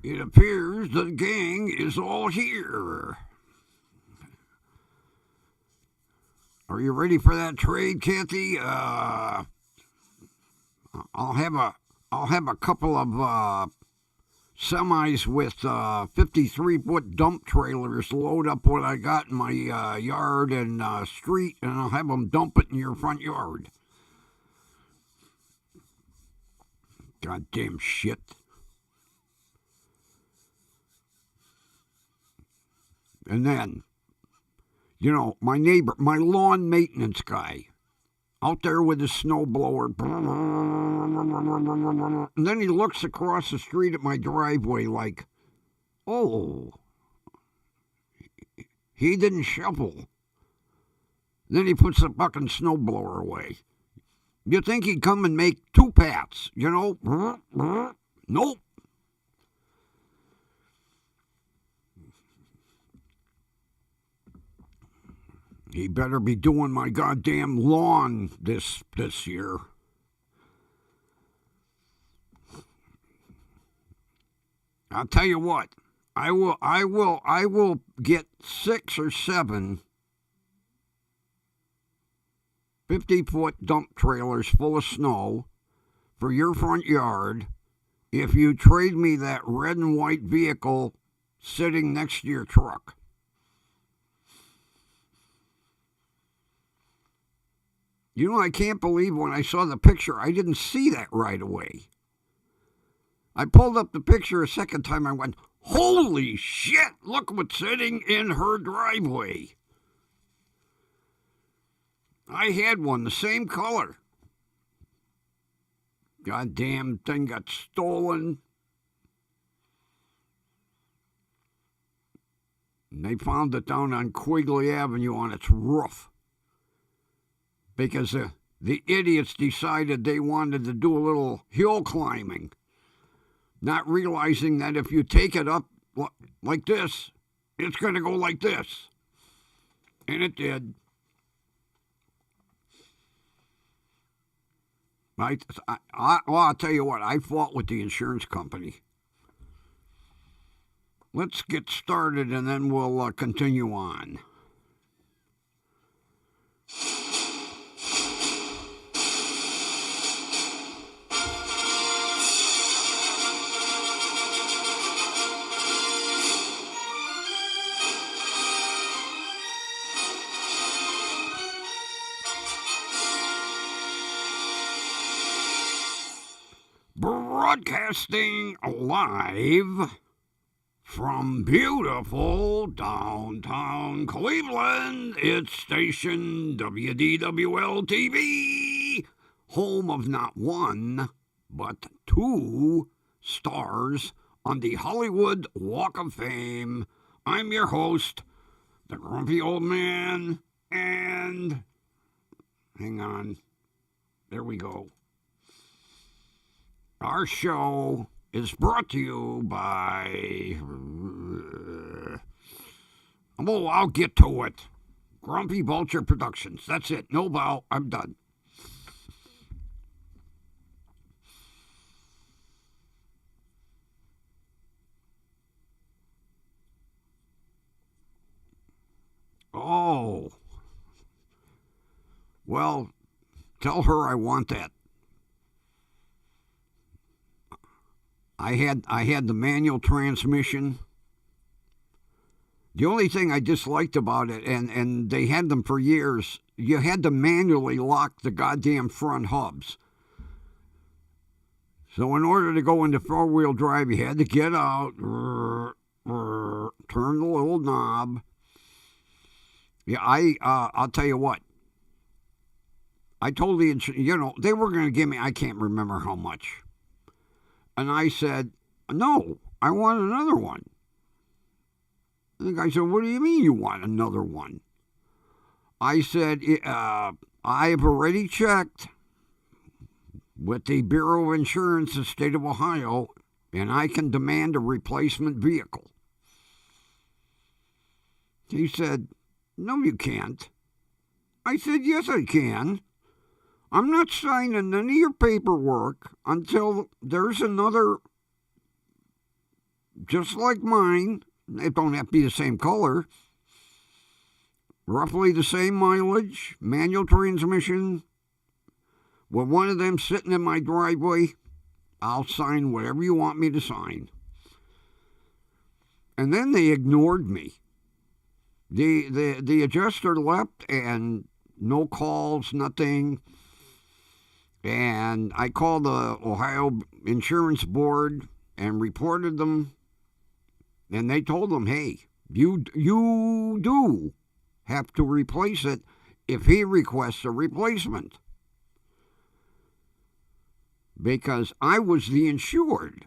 It appears the gang is all here. Are you ready for that trade, Kathy? I'll have a couple of semis with 53-foot dump trailers load up what I got in my yard and street, and I'll have them dump it in your front yard. Goddamn shit. And then, my neighbor, my lawn maintenance guy, out there with his snowblower. And then he looks across the street at my driveway like, oh, he didn't shovel. Then he puts the fucking snowblower away. You think he'd come and make two pats, Nope. He better be doing my goddamn lawn this year. I'll tell you what. I will get 6 or 7 50-foot dump trailers full of snow for your front yard if you trade me that red and white vehicle sitting next to your truck. I can't believe when I saw the picture, I didn't see that right away. I pulled up the picture a second time. I went, holy shit, look what's sitting in her driveway. I had one, the same color. Goddamn thing got stolen. And they found it down on Quigley Avenue on its roof. Because the idiots decided they wanted to do a little hill climbing, not realizing that if you take it up like this, it's going to go like this. And it did. I'll tell you what, I fought with the insurance company. Let's get started and then we'll continue on. Broadcasting live from beautiful downtown Cleveland, it's station WDWL TV, home of not one, but 2 stars on the Hollywood Walk of Fame. I'm your host, the Grumpy Old Man, and hang on, there we go. Our show is brought to you by... I'll get to it. Grumpy Vulture Productions. That's it. No bow. I'm done. Oh. Well, tell her I want that. I had the manual transmission. The only thing I disliked about it, and they had them for years, you had to manually lock the goddamn front hubs. So in order to go into 4-wheel drive, you had to get out, turn the little knob. Yeah, I'll tell you what. I told the they were going to give me, I can't remember how much. And I said, no, I want another one. And the guy said, what do you mean you want another one? I said, I have already checked with the Bureau of Insurance of the state of Ohio, and I can demand a replacement vehicle. He said, no, you can't. I said, yes, I can. I'm not signing any of your paperwork until there's another just like mine. They don't have to be the same color. Roughly the same mileage, manual transmission. With one of them sitting in my driveway, I'll sign whatever you want me to sign. And then they ignored me. The adjuster left, and no calls, nothing. And I called the Ohio Insurance Board and reported them. And they told them, hey, you do have to replace it if he requests a replacement. Because I was the insured.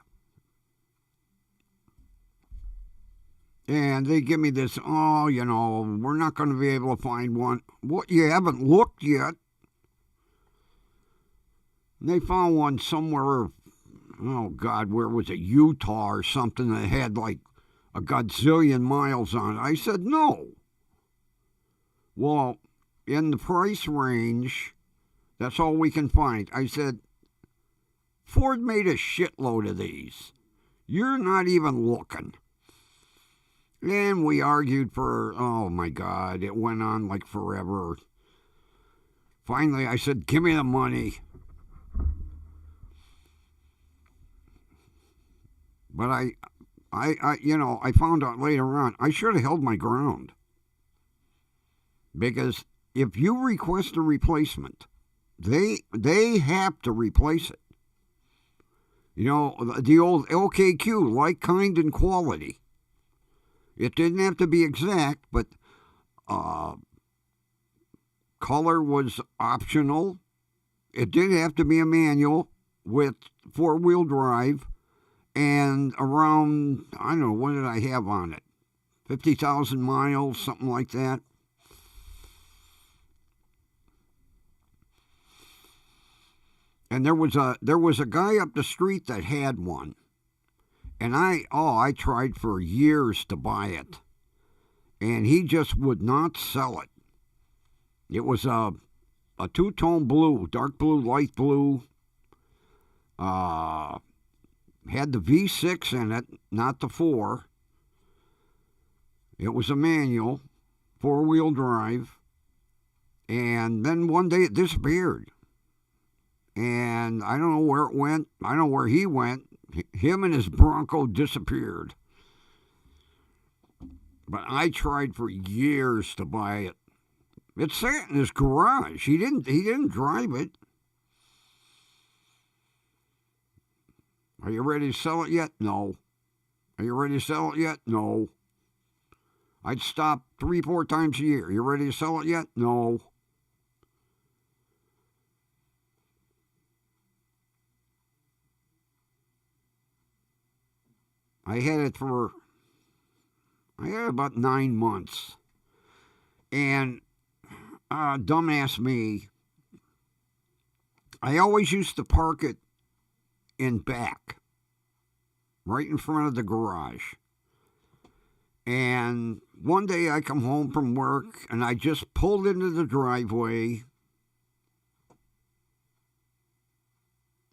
And they give me this, we're not going to be able to find one. What, you haven't looked yet? And they found one somewhere, oh God, where was it? Utah or something that had like a gazillion miles on it. I said, no. Well, in the price range, that's all we can find. I said, Ford made a shitload of these. You're not even looking. And we argued for, oh my God, it went on like forever. Finally, I said, give me the money. But I found out later on, I should have held my ground. Because if you request a replacement, they have to replace it. The old LKQ, like, kind, and quality. It didn't have to be exact, but color was optional. It did have to be a manual with four-wheel drive and around, I don't know, what did I have on it? 50,000 miles, something like that. And there was a guy up the street that had one. And I tried for years to buy it. And he just would not sell it. It was a two-tone blue, dark blue, light blue. Had the V6 in it, not the 4. It was a manual, four-wheel drive. And then one day it disappeared. And I don't know where it went. I don't know where he went. Him and his Bronco disappeared. But I tried for years to buy it. It sat in his garage. He didn't drive it. Are you ready to sell it yet? No. Are you ready to sell it yet? No. I'd stop 3-4 times a year. You ready to sell it yet? No. I had it about 9 months. And dumbass me, I always used to park it in back, right in front of the garage. And one day I come home from work and I just pulled into the driveway.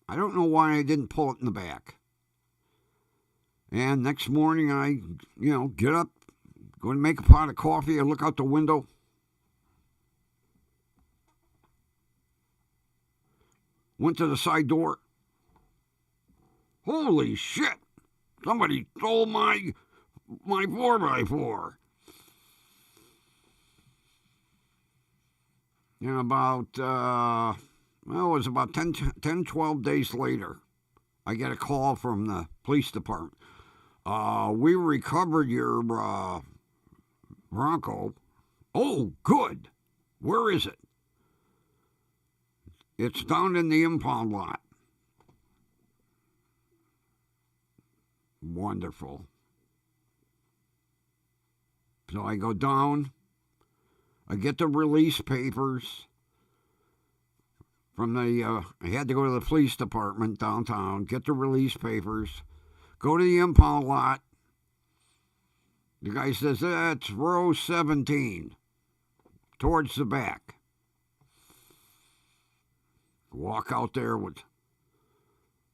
I don't know why I didn't pull it in the back. And next morning I, get up, go and make a pot of coffee. I look out the window. Went to the side door. Holy shit! Somebody stole my 4x4. And about, it was about 10, 12 days later, I get a call from the police department. We recovered your Bronco. Oh, good. Where is it? It's down in the impound lot. Wonderful. So I go down. I get the release papers from I had to go to the police department downtown, get the release papers, go to the impound lot. The guy says, that's row 17, towards the back. Walk out there with,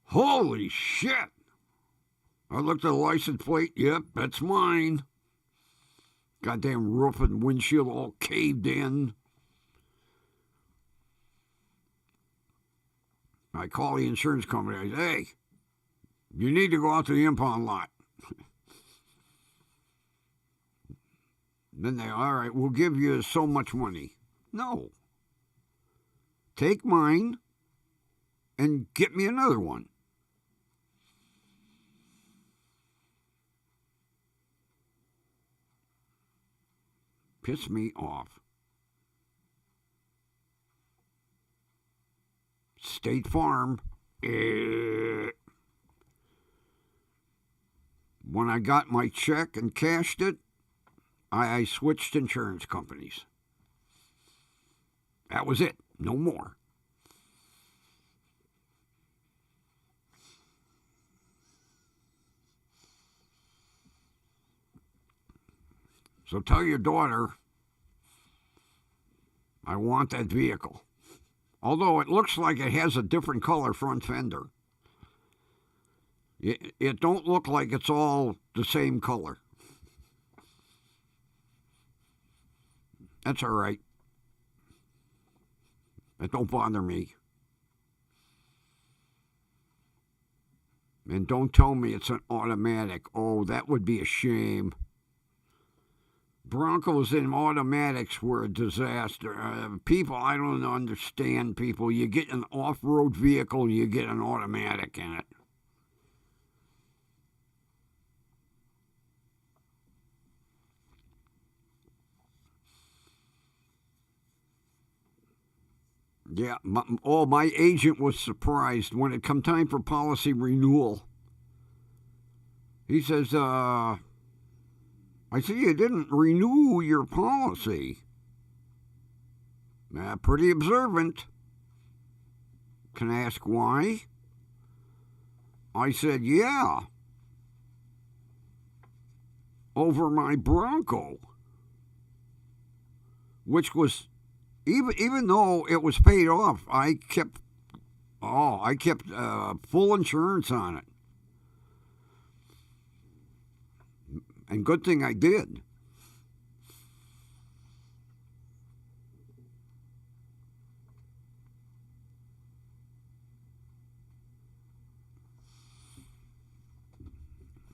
holy shit! I looked at the license plate. Yep, that's mine. Goddamn roof and windshield all caved in. I call the insurance company. I say, hey, you need to go out to the impound lot. Then they, all right, we'll give you so much money. No. Take mine and get me another one. Piss me off. State Farm. When I got my check and cashed it, I switched insurance companies. That was it. No more. So tell your daughter, I want that vehicle. Although it looks like it has a different color front fender. It don't look like it's all the same color. That's all right. That don't bother me. And don't tell me it's an automatic. Oh, that would be a shame. Broncos in automatics were a disaster. People, I don't understand people. You get an off-road vehicle, you get an automatic in it. Yeah, my agent was surprised when it come time for policy renewal. He says, I see you didn't renew your policy. Pretty observant. Can I ask why? I said, yeah. Over my Bronco. Which was, even though it was paid off, I kept full insurance on it. And good thing I did.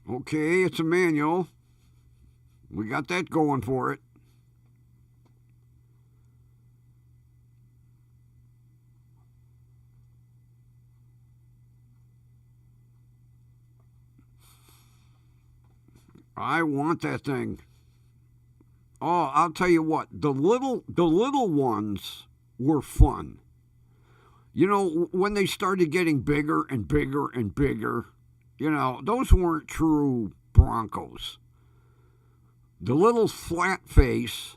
Okay, it's a manual. We got that going for it. I want that thing. Oh, I'll tell you what, the little ones were fun. You know, when they started getting bigger and bigger and bigger, you know, those weren't true Broncos. The little flat face,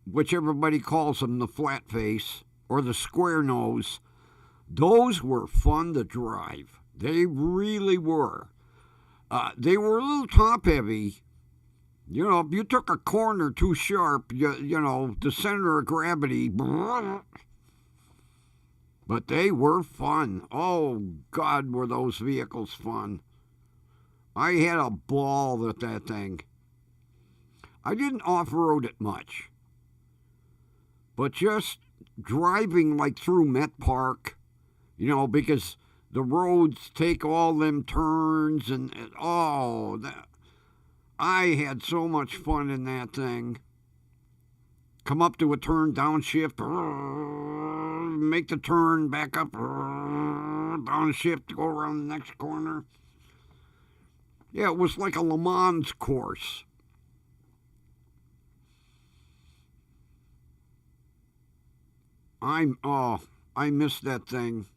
which everybody calls them the flat face, or the square nose, those were fun to drive. They really were. They were a little top heavy. You know, if you took a corner too sharp, you know, the center of gravity. But they were fun. Oh, God, were those vehicles fun. I had a ball with that thing. I didn't off-road it much. But just driving like through Met Park, you know, because the roads take all them turns and I had so much fun in that thing. Come up to a turn, downshift, make the turn, back up, downshift, go around the next corner. Yeah, it was like a Le Mans course. I missed that thing.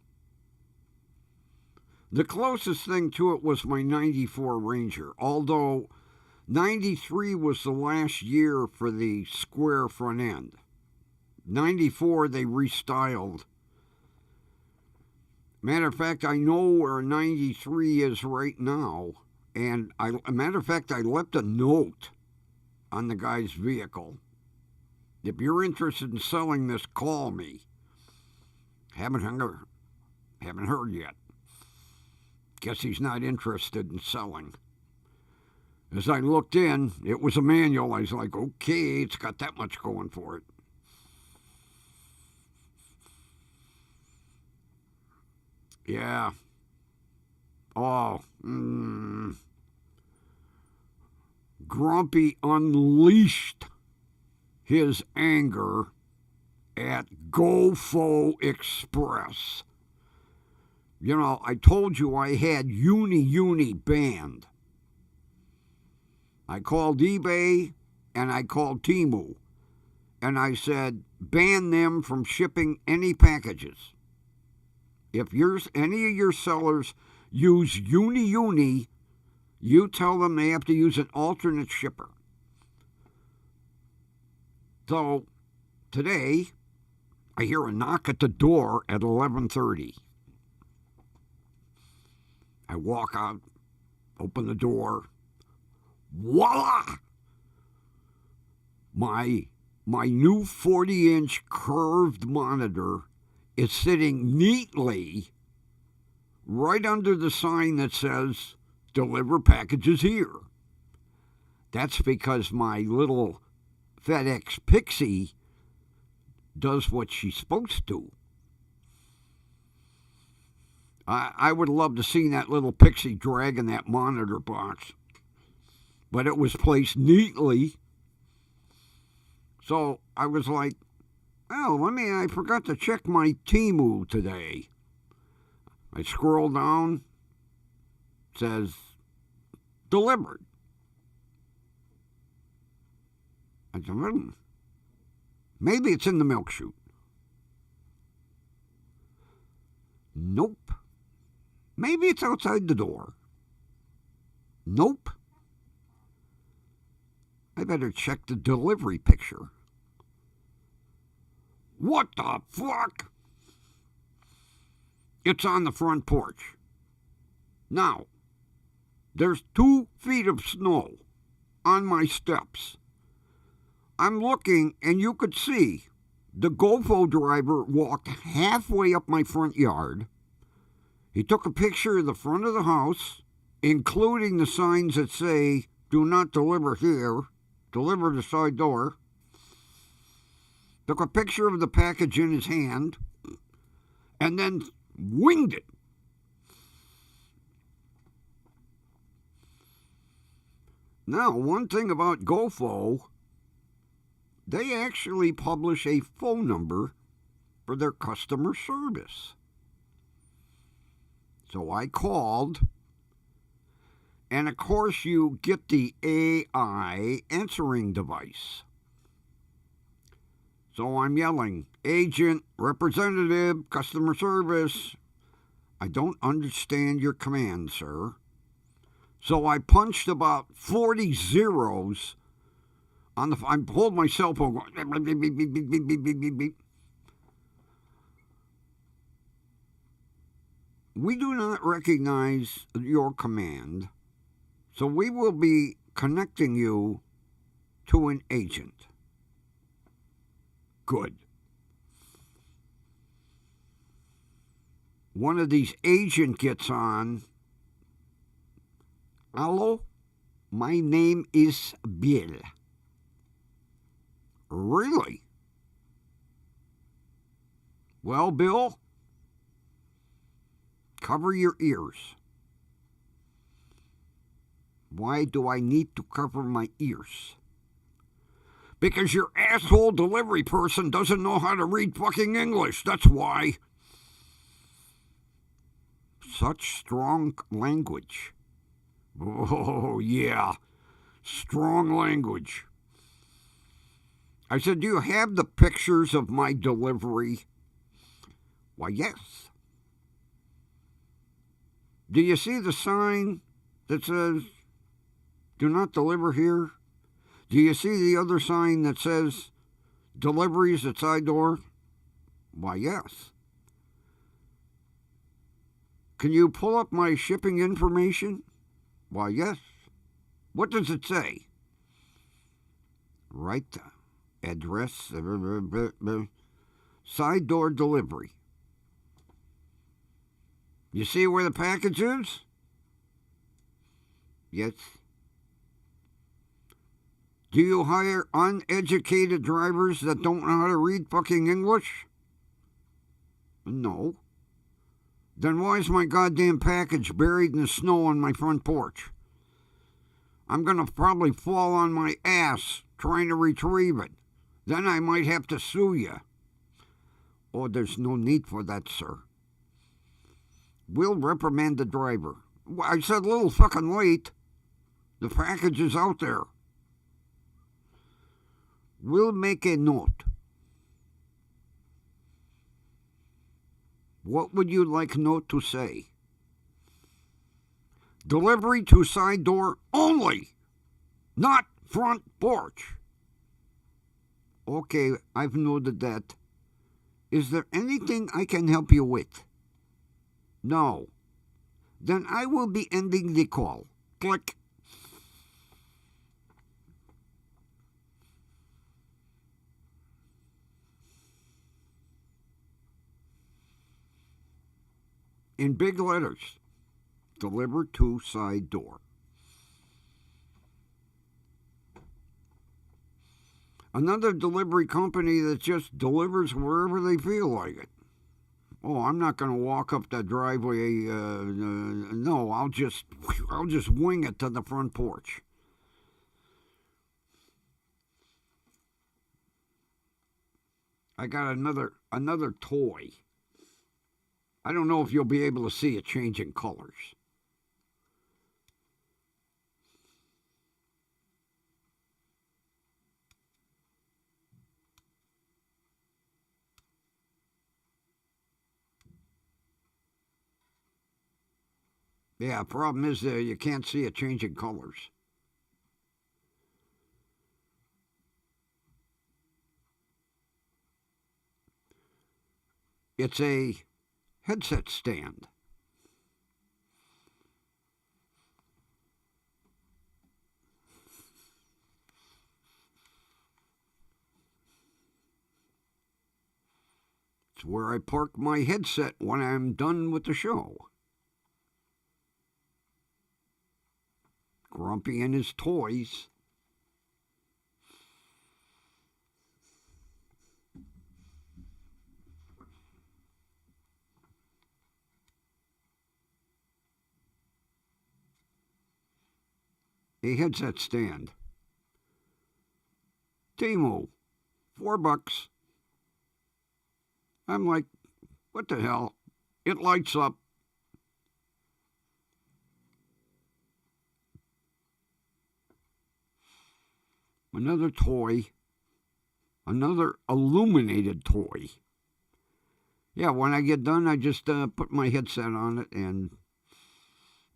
The closest thing to it was my 94 Ranger, although 93 was the last year for the square front end. 94 they restyled. Matter of fact, I know where 93 is right now, and matter of fact, I left a note on the guy's vehicle. If you're interested in selling this, call me. Haven't heard yet. Guess he's not interested in selling. As I looked in, it was a manual. I was like, okay, it's got that much going for it. Yeah. Oh. Grumpy unleashed his anger at GOFO Express. You know, I told you I had Uni banned. I called eBay and I called Temu. And I said, ban them from shipping any packages. If any of your sellers use Uni, you tell them they have to use an alternate shipper. So today, I hear a knock at the door at 11:30. I walk out, open the door. Voila! My new 40-inch curved monitor is sitting neatly right under the sign that says, deliver packages here. That's because my little FedEx Pixie does what she's supposed to. I would love to see that little Pixie dragging that monitor box. But it was placed neatly. So I was like, oh, I forgot to check my Temu today. I scroll down, it says, delivered. I said, maybe it's in the milk chute. Nope. Maybe it's outside the door. Nope. I better check the delivery picture. What the fuck? It's on the front porch. Now, there's 2 feet of snow on my steps. I'm looking, and you could see the GOFO driver walked halfway up my front yard. He took a picture of the front of the house, including the signs that say, do not deliver here, deliver the side door. Took a picture of the package in his hand, and then winged it. Now, one thing about GOFO, they actually publish a phone number for their customer service. So I called, and of course you get the AI answering device. So I'm yelling, agent, representative, customer service. I don't understand your command, sir. So I punched about 40 zeros on I pulled my cell phone going, beep, beep, beep, beep, beep, beep, beep, beep, beep. We do not recognize your command, so we will be connecting you to an agent. Good. One of these agent gets on. Hello, my name is Bill. Really? Well, Bill, cover your ears. Why do I need to cover my ears? Because your asshole delivery person doesn't know how to read fucking English. That's why. Such strong language. Oh, yeah. Strong language. I said, do you have the pictures of my delivery? Why, yes. Do you see the sign that says, do not deliver here? Do you see the other sign that says, deliveries at side door? Why, yes. Can you pull up my shipping information? Why, yes. What does it say? Right there. Address, side door delivery. You see where the package is? Yes. Do you hire uneducated drivers that don't know how to read fucking English? No. Then why is my goddamn package buried in the snow on my front porch? I'm going to probably fall on my ass trying to retrieve it. Then I might have to sue you. Oh, there's no need for that, sir. We'll reprimand the driver. I said a little fucking late. The package is out there. We'll make a note. What would you like note to say? Delivery to side door only, not front porch. Okay, I've noted that. Is there anything I can help you with? No. Then I will be ending the call. Click. In big letters, deliver to side door. Another delivery company that just delivers wherever they feel like it. Oh, I'm not going to walk up that driveway. No, I'll just wing it to the front porch. I got another toy. I don't know if you'll be able to see it changing colors. Yeah, problem is you can't see it changing colors. It's a headset stand. It's where I park my headset when I'm done with the show. Grumpy and his toys. A headset stand. Temu, $4. I'm like, what the hell? It lights up. Another toy. Another illuminated toy. Yeah, when I get done, I just put my headset on it, and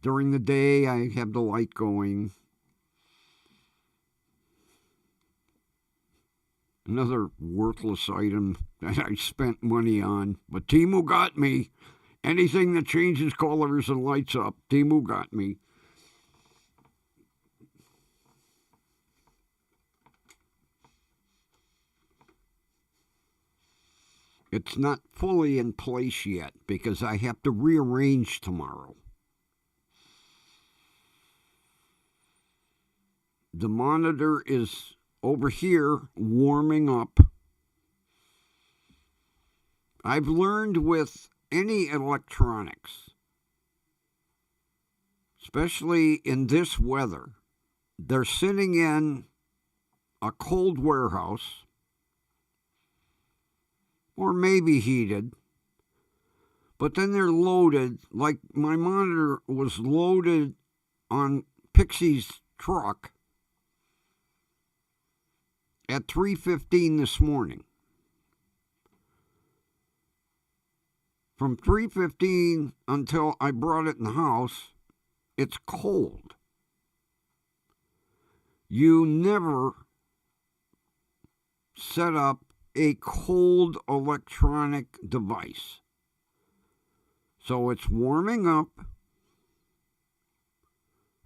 during the day, I have the light going. Another worthless item that I spent money on. But Temu got me. Anything that changes colors and lights up, Temu got me. It's not fully in place yet because I have to rearrange tomorrow. The monitor is over here warming up. I've learned with any electronics, especially in this weather, they're sitting in a cold warehouse or maybe heated, but then they're loaded, like my monitor was loaded on Pixie's truck at 3:15 this morning. From 3:15 until I brought it in the house, it's cold. You never set up a cold electronic device. So it's warming up.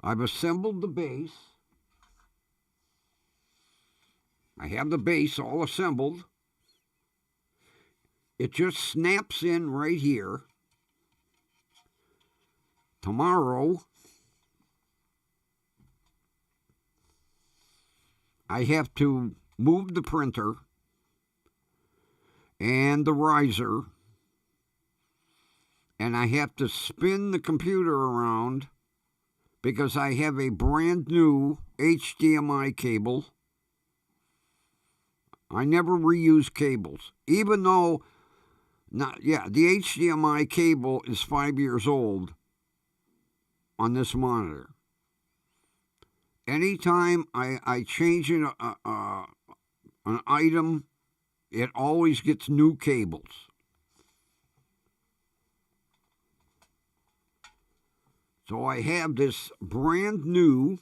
I've assembled the base. I have the base all assembled. It just snaps in right here. Tomorrow, I have to move the printer and the riser, and I have to spin the computer around because I have a brand new HDMI cable. I never reuse cables, even though, the HDMI cable is 5 years old on this monitor. Anytime I change an item, it always gets new cables. So I have this brand new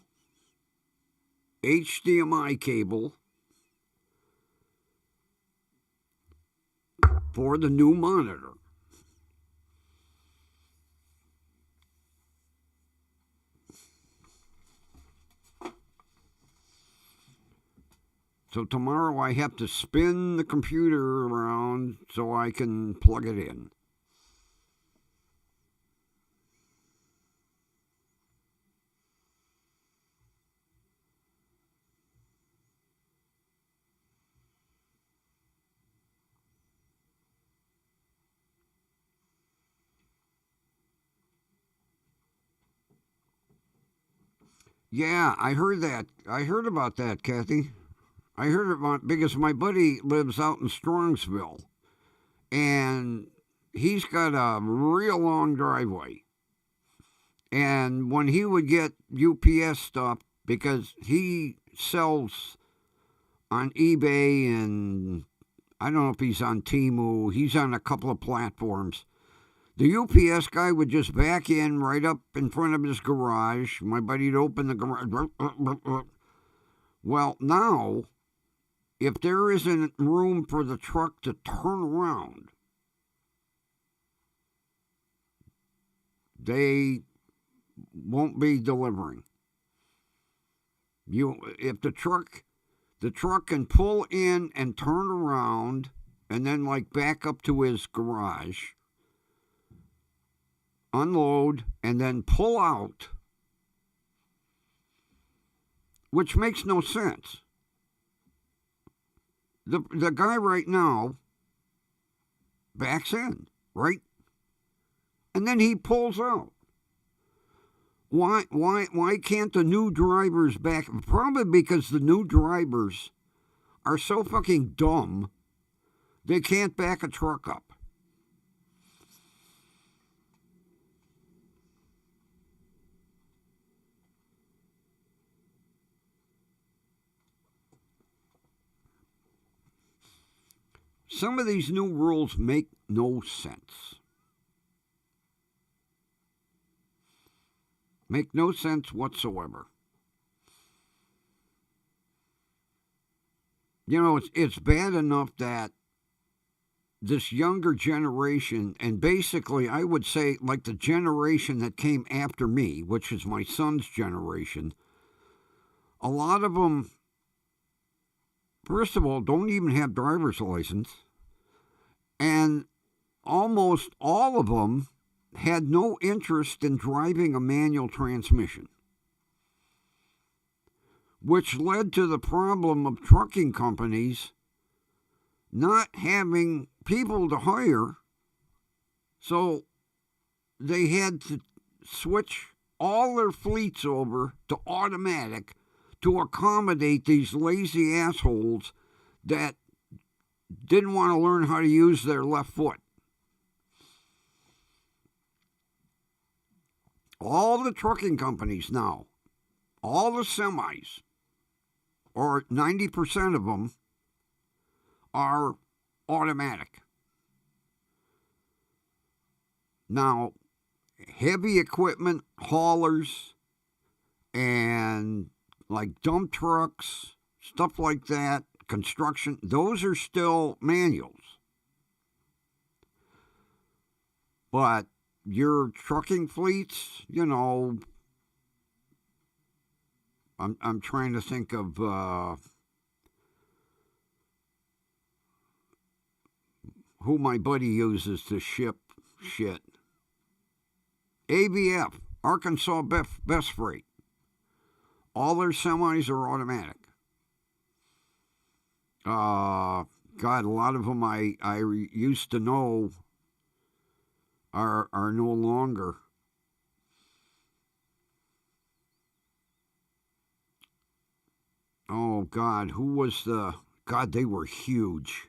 HDMI cable for the new monitor. So tomorrow I have to spin the computer around so I can plug it in. Yeah, I heard that. I heard about that, Kathy. I heard about because my buddy lives out in Strongsville, and he's got a real long driveway. And when he would get UPS stuff, because he sells on eBay and I don't know if he's on Temu, he's on a couple of platforms. The UPS guy would just back in right up in front of his garage. My buddy'd open the garage. Well, now, if there isn't room for the truck to turn around, they won't be delivering. If the truck can pull in and turn around and then like back up to his garage, unload, and then pull out, which makes no sense. The guy right now backs in, right? And then he pulls out. Why can't the new drivers back? Probably because the new drivers are so fucking dumb, they can't back a truck up. Some of these new rules make no sense. Make no sense whatsoever. You know, it's bad enough that this younger generation, and basically I would say like the generation that came after me, which is my son's generation, a lot of them, first of all, don't even have driver's license. And almost all of them had no interest in driving a manual transmission, which led to the problem of trucking companies not having people to hire. So they had to switch all their fleets over to automatic to accommodate these lazy assholes that didn't want to learn how to use their left foot. All the trucking companies now, all the semis, or 90% of them, are automatic. Now, heavy equipment, haulers, and like dump trucks, stuff like that, construction, those are still manuals. But your trucking fleets, you know, I'm trying to think of who my buddy uses to ship shit. ABF, Arkansas Best Freight. All their semis are automatic. God, a lot of them I used to know are no longer. Oh God, who was the God? They were huge.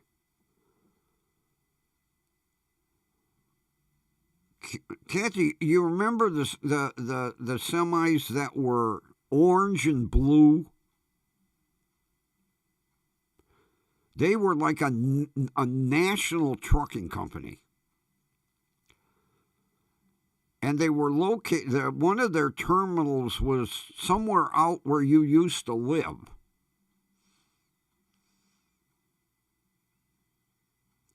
Kathy, you remember the semis that were orange and blue? They were like a national trucking company. And they were located, one of their terminals was somewhere out where you used to live.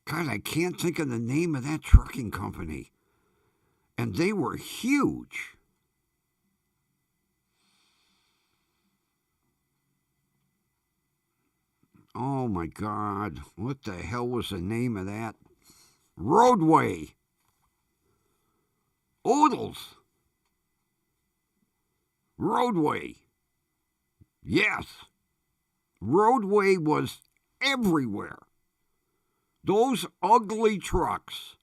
God, I can't think of the name of that trucking company. And they were huge. Oh my God, what the hell was the name of that? Roadway. Oodles. Roadway. Yes. Roadway was everywhere. Those ugly trucks,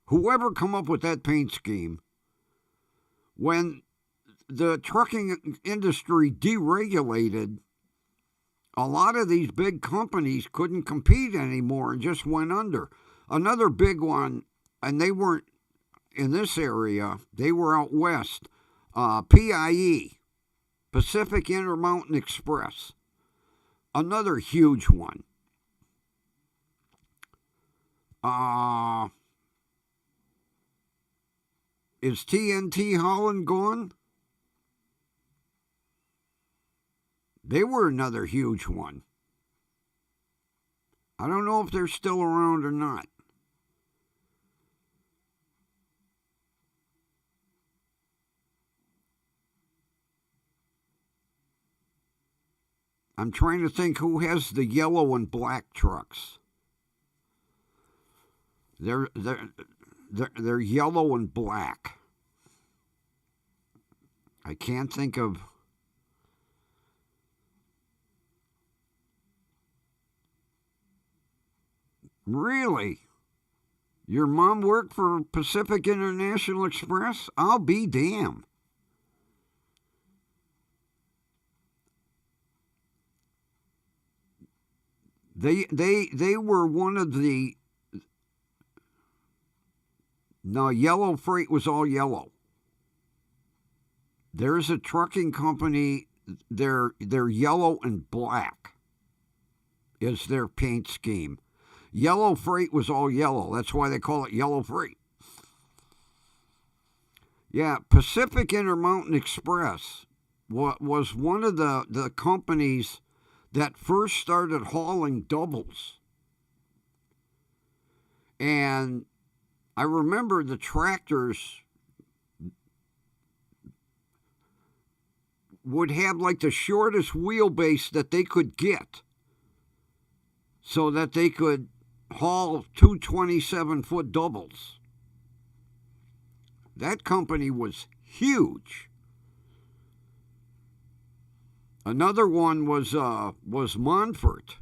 whoever come up with that paint scheme, when the trucking industry deregulated, a lot of these big companies couldn't compete anymore and just went under. Another big one, and they weren't in this area, they were out west, PIE, Pacific Intermountain Express, another huge one. Is TNT Holland gone? They were another huge one. I don't know if they're still around or not. I'm trying to think who has the yellow and black trucks. They're yellow and black. I can't think of. Really? Your mom worked for Pacific International Express? I'll be damned. They were one of the. No, Yellow Freight was all yellow. There's a trucking company. They're yellow and black. Is their paint scheme. Yellow Freight was all yellow. That's why they call it Yellow Freight. Yeah, Pacific Intermountain Express was one of the companies that first started hauling doubles. And I remember the tractors would have like the shortest wheelbase that they could get so that they could haul two 27-foot doubles. That company was huge. Another one was Montfort.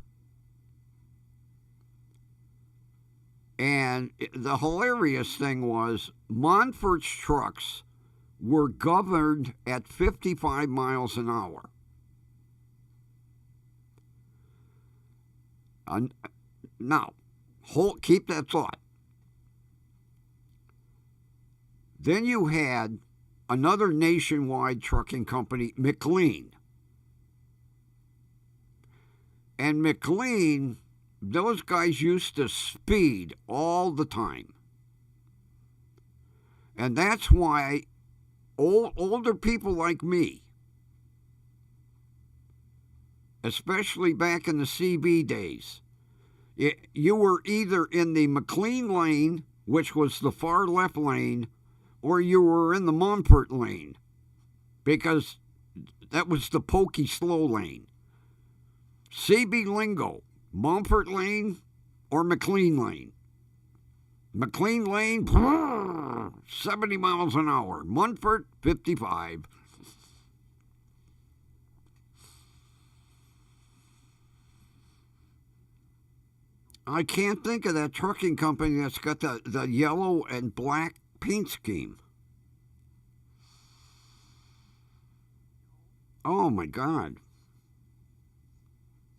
And the hilarious thing was Montfort's trucks were governed at 55 miles an hour. Now, keep that thought. Then you had another nationwide trucking company, McLean. And McLean, those guys used to speed all the time. And that's why older people like me, especially back in the CB days, you were either in the McLean lane, which was the far left lane, or you were in the Montfort lane, because that was the pokey slow lane. CB lingo, Montfort lane or McLean lane. McLean lane, 70 miles an hour. Montfort, 55. I can't think of that trucking company that's got the yellow and black paint scheme. Oh my God.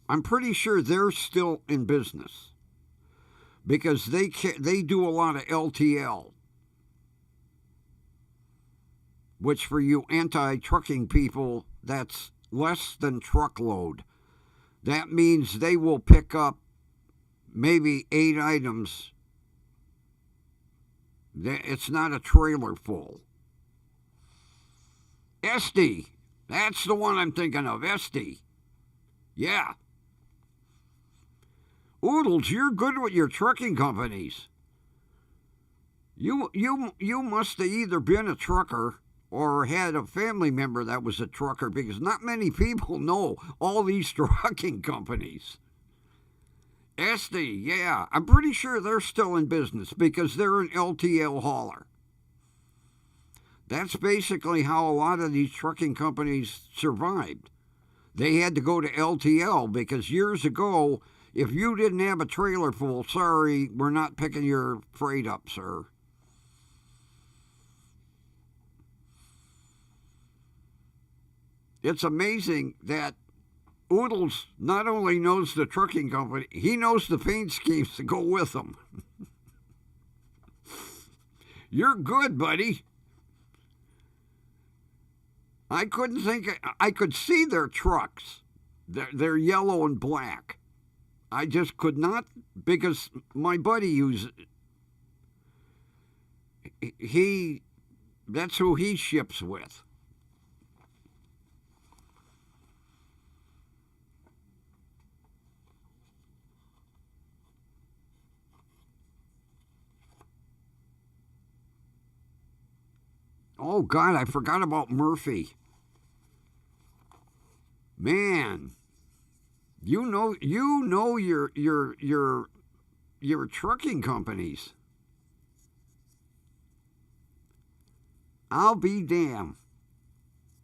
I'm pretty sure they're still in business because they do a lot of LTL, which for you anti-trucking people, that's less than truckload. That means they will pick up maybe 8 items. It's not a trailer full. Esty. That's the one I'm thinking of. Esty. Yeah. Oodles, you're good with your trucking companies. You must have either been a trucker or had a family member that was a trucker because not many people know all these trucking companies. Esty, yeah, I'm pretty sure they're still in business because they're an LTL hauler. That's basically how a lot of these trucking companies survived. They had to go to LTL because years ago, if you didn't have a trailer full, sorry, we're not picking your freight up, sir. It's amazing that Oodles not only knows the trucking company, he knows the paint schemes to go with them. You're good, buddy. I couldn't think. I could see their trucks. They're yellow and black. I just could not because my buddy uses he. That's who he ships with. Oh God, I forgot about Murphy. Man, you know your trucking companies. I'll be damned.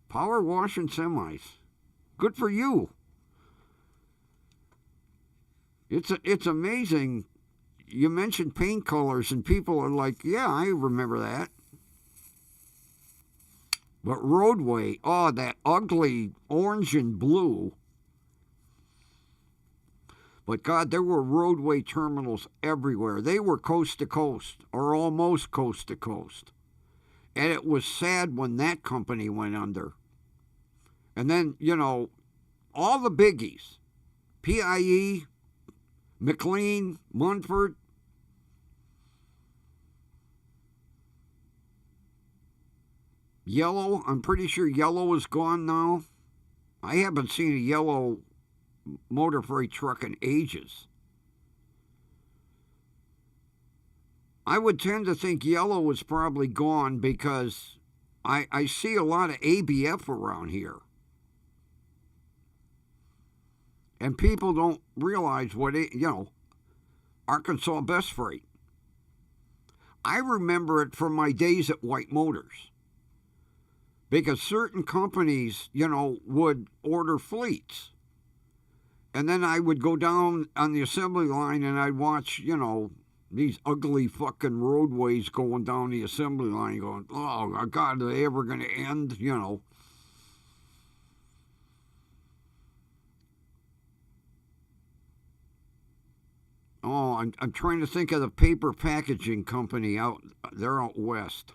Power washing semis. Good for you. It's amazing. You mentioned paint colors, and people are like, "Yeah, I remember that." But Roadway, oh, that ugly orange and blue. But God, there were Roadway terminals everywhere. They were coast to coast, or almost coast to coast. And it was sad when that company went under. And then, all the biggies PIE, McLean, Munford. Yellow, I'm pretty sure yellow is gone now. I haven't seen a yellow motor freight truck in ages. I would tend to think yellow is probably gone because I see a lot of ABF around here. And people don't realize Arkansas Best Freight. I remember it from my days at White Motors. Because certain companies, would order fleets. And then I would go down on the assembly line and I'd watch, these ugly fucking roadways going down the assembly line going, oh, God, are they ever going to end, Oh, I'm trying to think of the paper packaging company they're out west.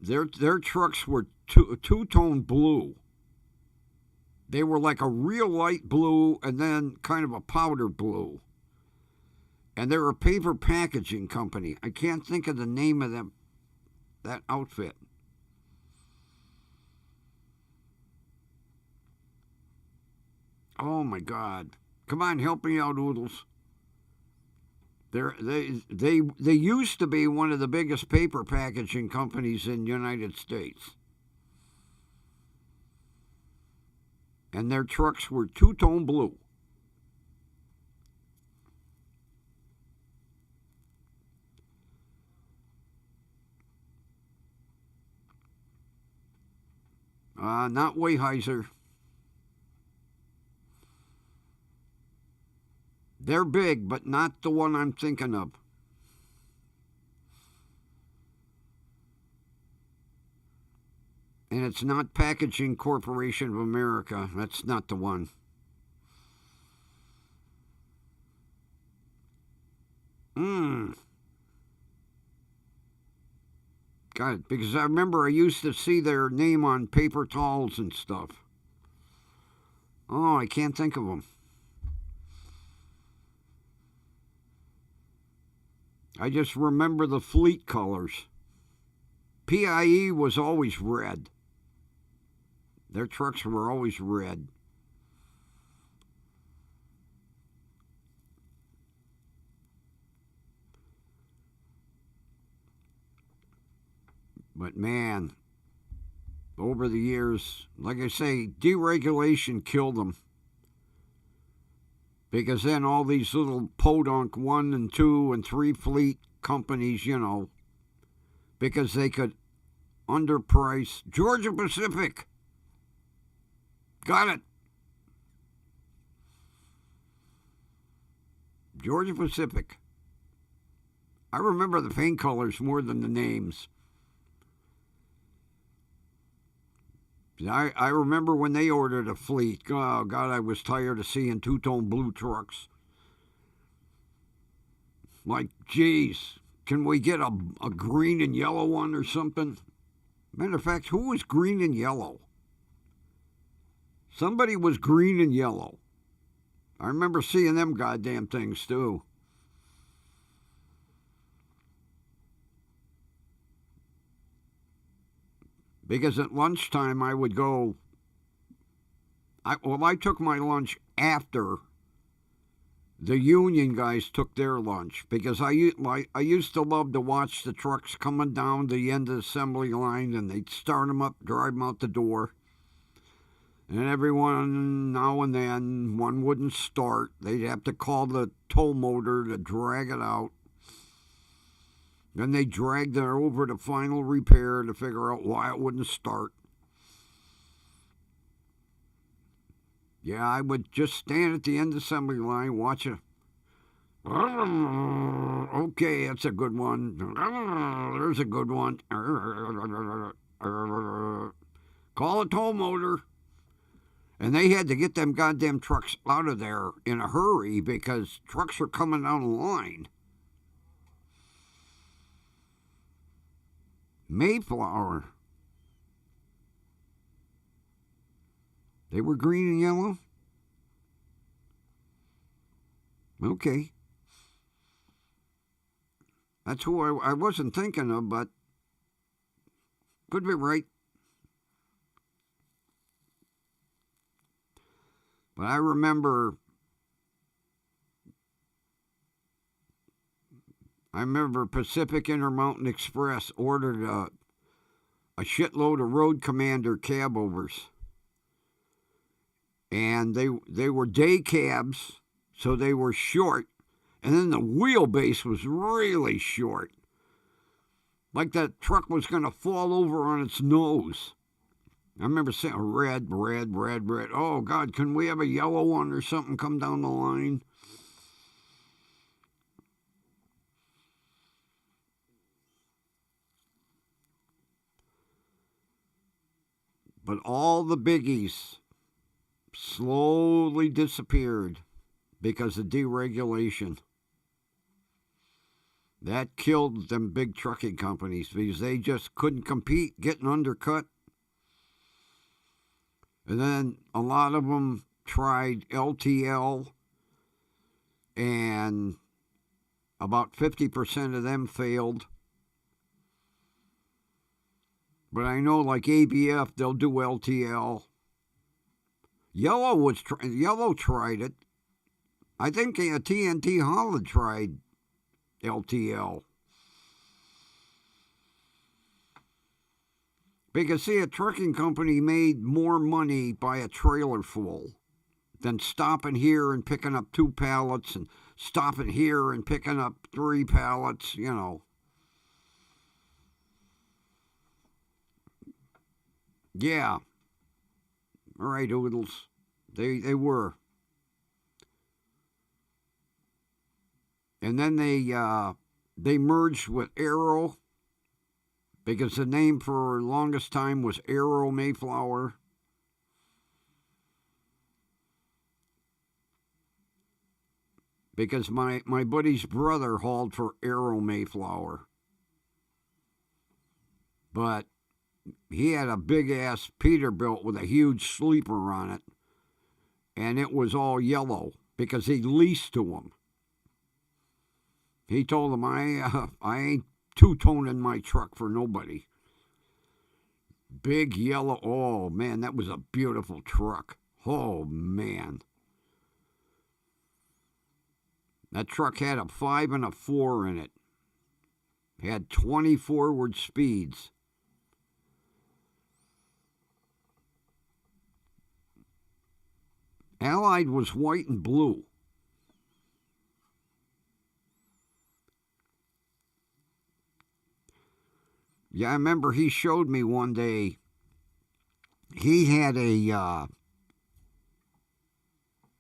Their trucks were two-tone blue. They were like a real light blue and then kind of a powder blue. And they're a paper packaging company. I can't think of the name of that outfit. Oh my God. Come on, help me out, Oodles. They used to be one of the biggest paper packaging companies in the United States. And their trucks were two-tone blue. Not Weyerhaeuser. They're big, but not the one I'm thinking of. And it's not Packaging Corporation of America. That's not the one. God, because I remember I used to see their name on paper towels and stuff. Oh, I can't think of them. I just remember the fleet colors. PIE was always red. Their trucks were always red. But man, over the years, like I say, deregulation killed them. Because then all these little podunk 1 and 2 and 3 fleet companies, because they could underprice. Georgia Pacific. Got it. Georgia Pacific. I remember the paint colors more than the names. I remember when they ordered a fleet. Oh, God, I was tired of seeing two-tone blue trucks. Like, geez, can we get a green and yellow one or something? Matter of fact, who was green and yellow? Somebody was green and yellow. I remember seeing them goddamn things, too. Because at lunchtime I would go. I took my lunch after the union guys took their lunch, because I used to love to watch the trucks coming down the end of the assembly line, and they'd start them up, drive them out the door. And now and then, one wouldn't start. They'd have to call the tow motor to drag it out. Then they dragged it over to final repair to figure out why it wouldn't start. Yeah, I would just stand at the end of the assembly line, watch it. Okay, that's a good one. There's a good one. Call a tow motor. And they had to get them goddamn trucks out of there in a hurry, because trucks are coming down the line. Mayflower. They were green and yellow? Okay. That's who I wasn't thinking of, but could be right. But I remember Pacific Intermountain Express ordered a shitload of Road Commander cab overs. And they were day cabs, so they were short. And then the wheelbase was really short. Like that truck was going to fall over on its nose. I remember saying red. Oh, God, can we have a yellow one or something come down the line? But all the biggies slowly disappeared because of deregulation. That killed them big trucking companies because they just couldn't compete, getting undercut. And then a lot of them tried LTL, and about 50% of them failed. But I know, like ABF, they'll do LTL. Yellow tried it. I think TNT Holland tried LTL. Because, see, a trucking company made more money by a trailer full than stopping here and picking up 2 pallets and stopping here and picking up 3 pallets, Yeah. All right, Oodles. They were. And then they merged with Arrow because the name for the longest time was Arrow Mayflower. Because my buddy's brother hauled for Arrow Mayflower. But he had a big-ass Peterbilt with a huge sleeper on it. And it was all yellow because he leased to him. He told him, I ain't two-toning my truck for nobody. Big yellow. Oh, man, that was a beautiful truck. Oh, man. That truck had a 5 and a 4 in it. Had 20 forward speeds. Allied was white and blue. Yeah, I remember he showed me one day. He had a,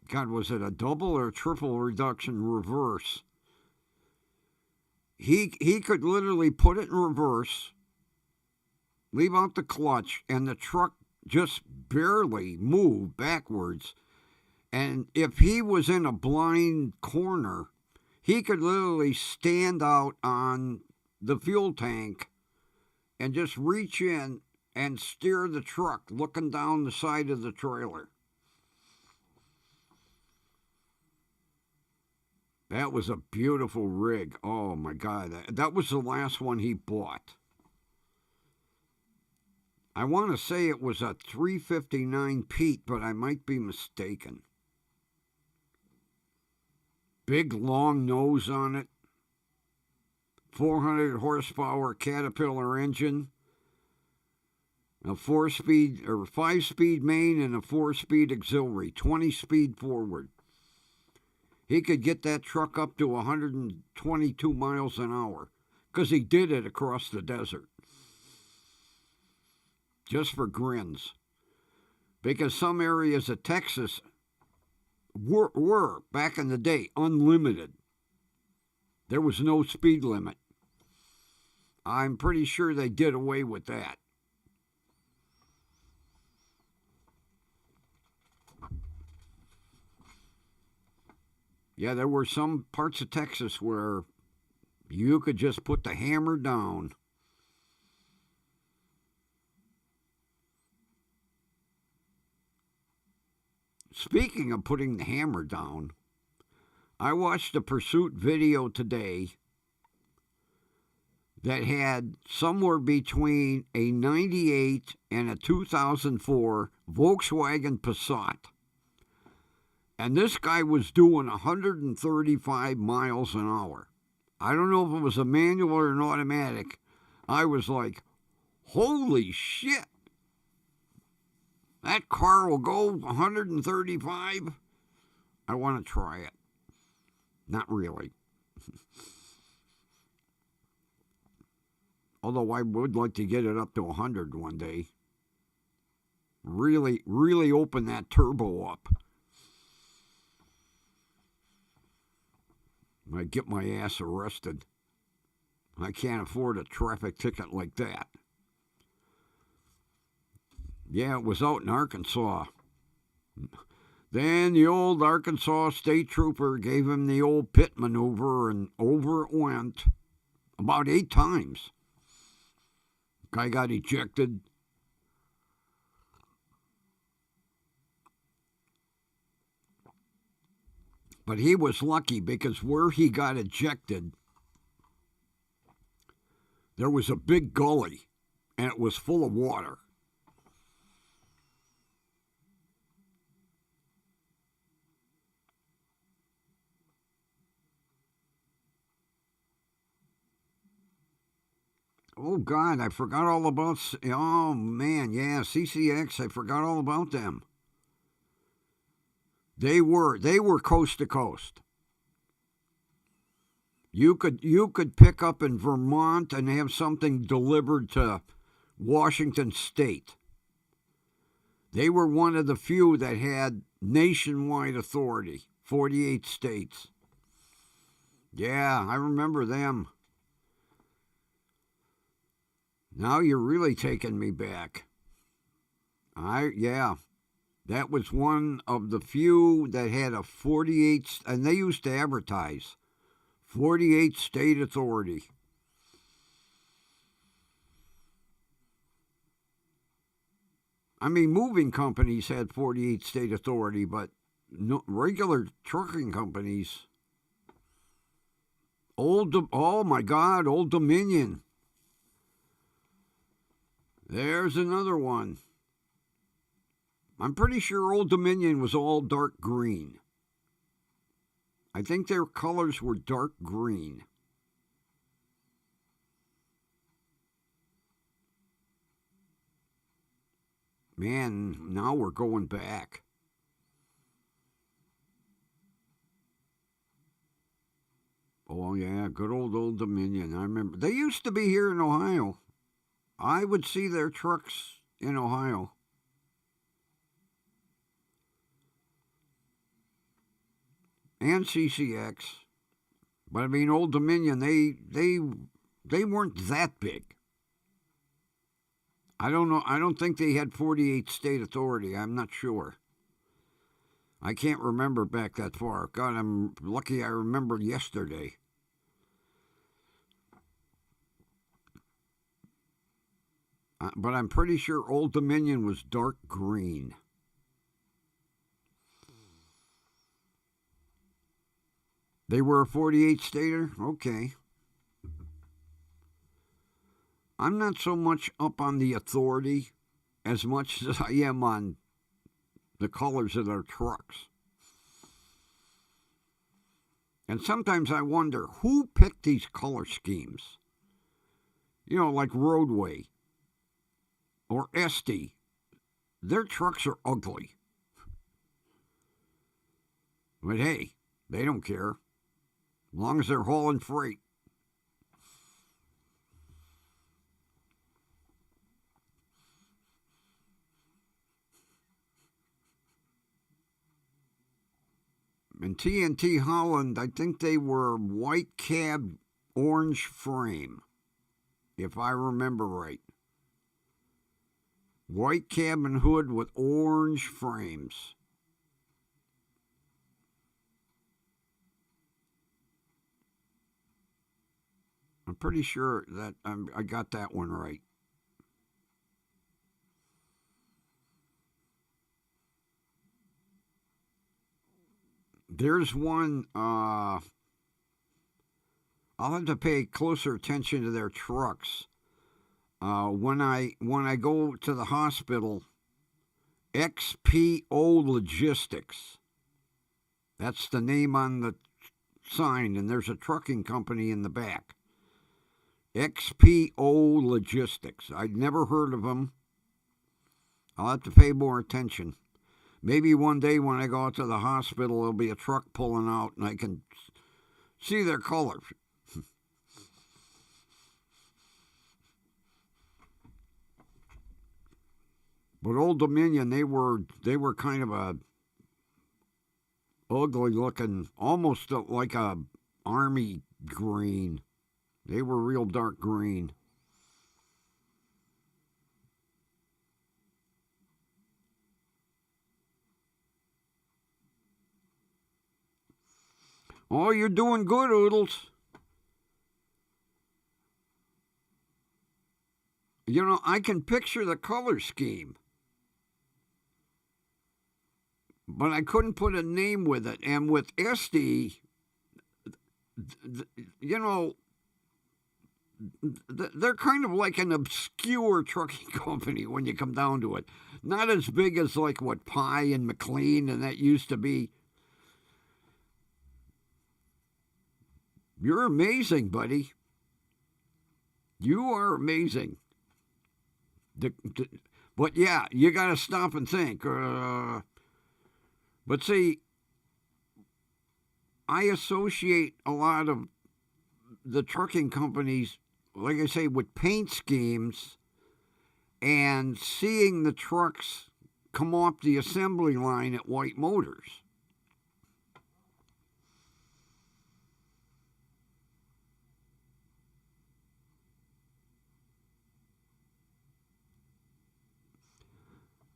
God, was it a double or triple reduction reverse? He could literally put it in reverse, leave out the clutch, and the truck just barely moved backwards. And if he was in a blind corner, he could literally stand out on the fuel tank and just reach in and steer the truck looking down the side of the trailer. That was a beautiful rig. Oh, my God. That was the last one he bought. I want to say it was a 359 Pete, but I might be mistaken. Big, long nose on it. 400 horsepower Caterpillar engine. A 4-speed or 5-speed main and a 4-speed auxiliary. 20-speed forward. He could get that truck up to 122 miles an hour because he did it across the desert. Just for grins. Because some areas of Texas were back in the day, unlimited. There was no speed limit. I'm pretty sure they did away with that. Yeah, there were some parts of Texas where you could just put the hammer down. Speaking of putting the hammer down, I watched a Pursuit video today that had somewhere between a 98 and a 2004 Volkswagen Passat. And this guy was doing 135 miles an hour. I don't know if it was a manual or an automatic. I was like, holy shit. That car will go 135? I want to try it. Not really. Although I would like to get it up to 100 one day. Really, really open that turbo up. I'd get my ass arrested. I can't afford a traffic ticket like that. Yeah, it was out in Arkansas. Then the old Arkansas state trooper gave him the old pit maneuver, and over it went about 8 times. Guy got ejected. But he was lucky because where he got ejected, there was a big gully, and it was full of water. Oh, God, I forgot all about... Oh, man, yeah, CCX, I forgot all about them. They were coast to coast. You could pick up in Vermont and have something delivered to Washington State. They were one of the few that had nationwide authority, 48 states. Yeah, I remember them. Now you're really taking me back. Yeah, that was one of the few that had a 48, and they used to advertise 48 state authority. I mean, moving companies had 48 state authority, but no, regular trucking companies. Oh my God, Old Dominion. There's another one. I'm pretty sure Old Dominion was all dark green. I think their colors were dark green. Man, now we're going back. Oh, yeah, good Old Dominion. I remember. They used to be here in Ohio. I would see their trucks in Ohio. And CCX. But I mean, Old Dominion, they weren't that big. I don't know. I don't think they had 48 state authority. I'm not sure. I can't remember back that far. God, I'm lucky I remembered yesterday. But I'm pretty sure Old Dominion was dark green. They were a 48 stater? Okay. I'm not so much up on the authority as much as I am on the colors of their trucks. And sometimes I wonder who picked these color schemes. You know, like Roadway or Esty. Their trucks are ugly. But hey, they don't care. As long as they're hauling freight. And TNT Holland, I think they were white cab, orange frame, if I remember right. White cab and hood with orange frames. I'm pretty sure that I got that one right. There's one. I'll have to pay closer attention to their trucks. When I go to the hospital, XPO Logistics. That's the name on the sign, and there's a trucking company in the back. XPO Logistics. I'd never heard of them. I'll have to pay more attention. Maybe one day when I go out to the hospital, there'll be a truck pulling out and I can see their colors. But Old Dominion, they were kind of a ugly looking, almost like a army green. They were real dark green. Oh, you're doing good, Oodles. You know, I can picture the color scheme, but I couldn't put a name with it. And with SD, you know, they're kind of like an obscure trucking company when you come down to it. Not as big as like what Pye and McLean and that used to be. You're amazing, buddy. You are amazing. But yeah, you got to stop and think. But see, I associate a lot of the trucking companies, like I say, with paint schemes and seeing the trucks come off the assembly line at White Motors.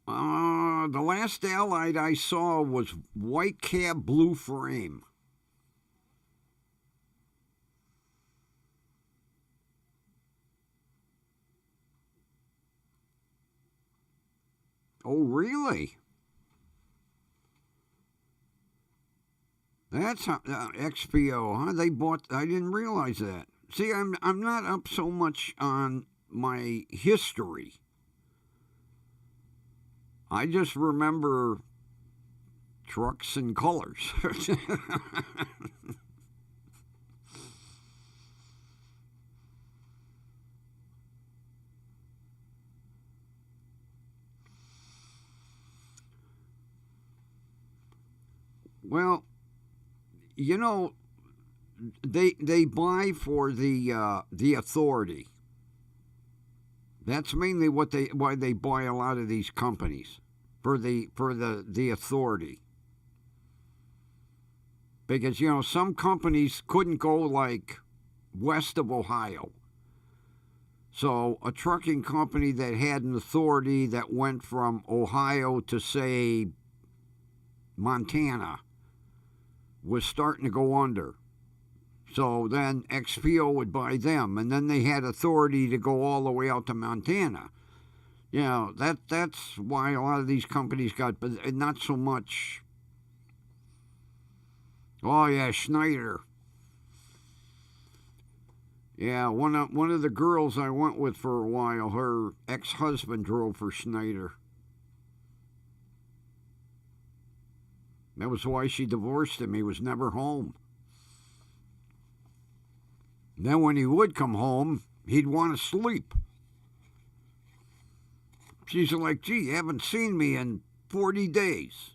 The last Allied I saw was white cab, blue frame. Oh, really? That's how, XPO, huh? They bought. I didn't realize that. See, I'm not up so much on my history. I just remember trucks and colors. Well, you know, they buy for the authority. That's mainly why they buy a lot of these companies for the authority. Because some companies couldn't go like west of Ohio. So a trucking company that had an authority that went from Ohio to say Montana was starting to go under. So then XPO would buy them, and then they had authority to go all the way out to Montana. That's why a lot of these companies got, but not so much. Oh yeah, Schneider. Yeah, one of the girls I went with for a while, her ex-husband drove for Schneider. That was why she divorced him. He was never home. Then when he would come home, he'd want to sleep. She's like, gee, you haven't seen me in 40 days.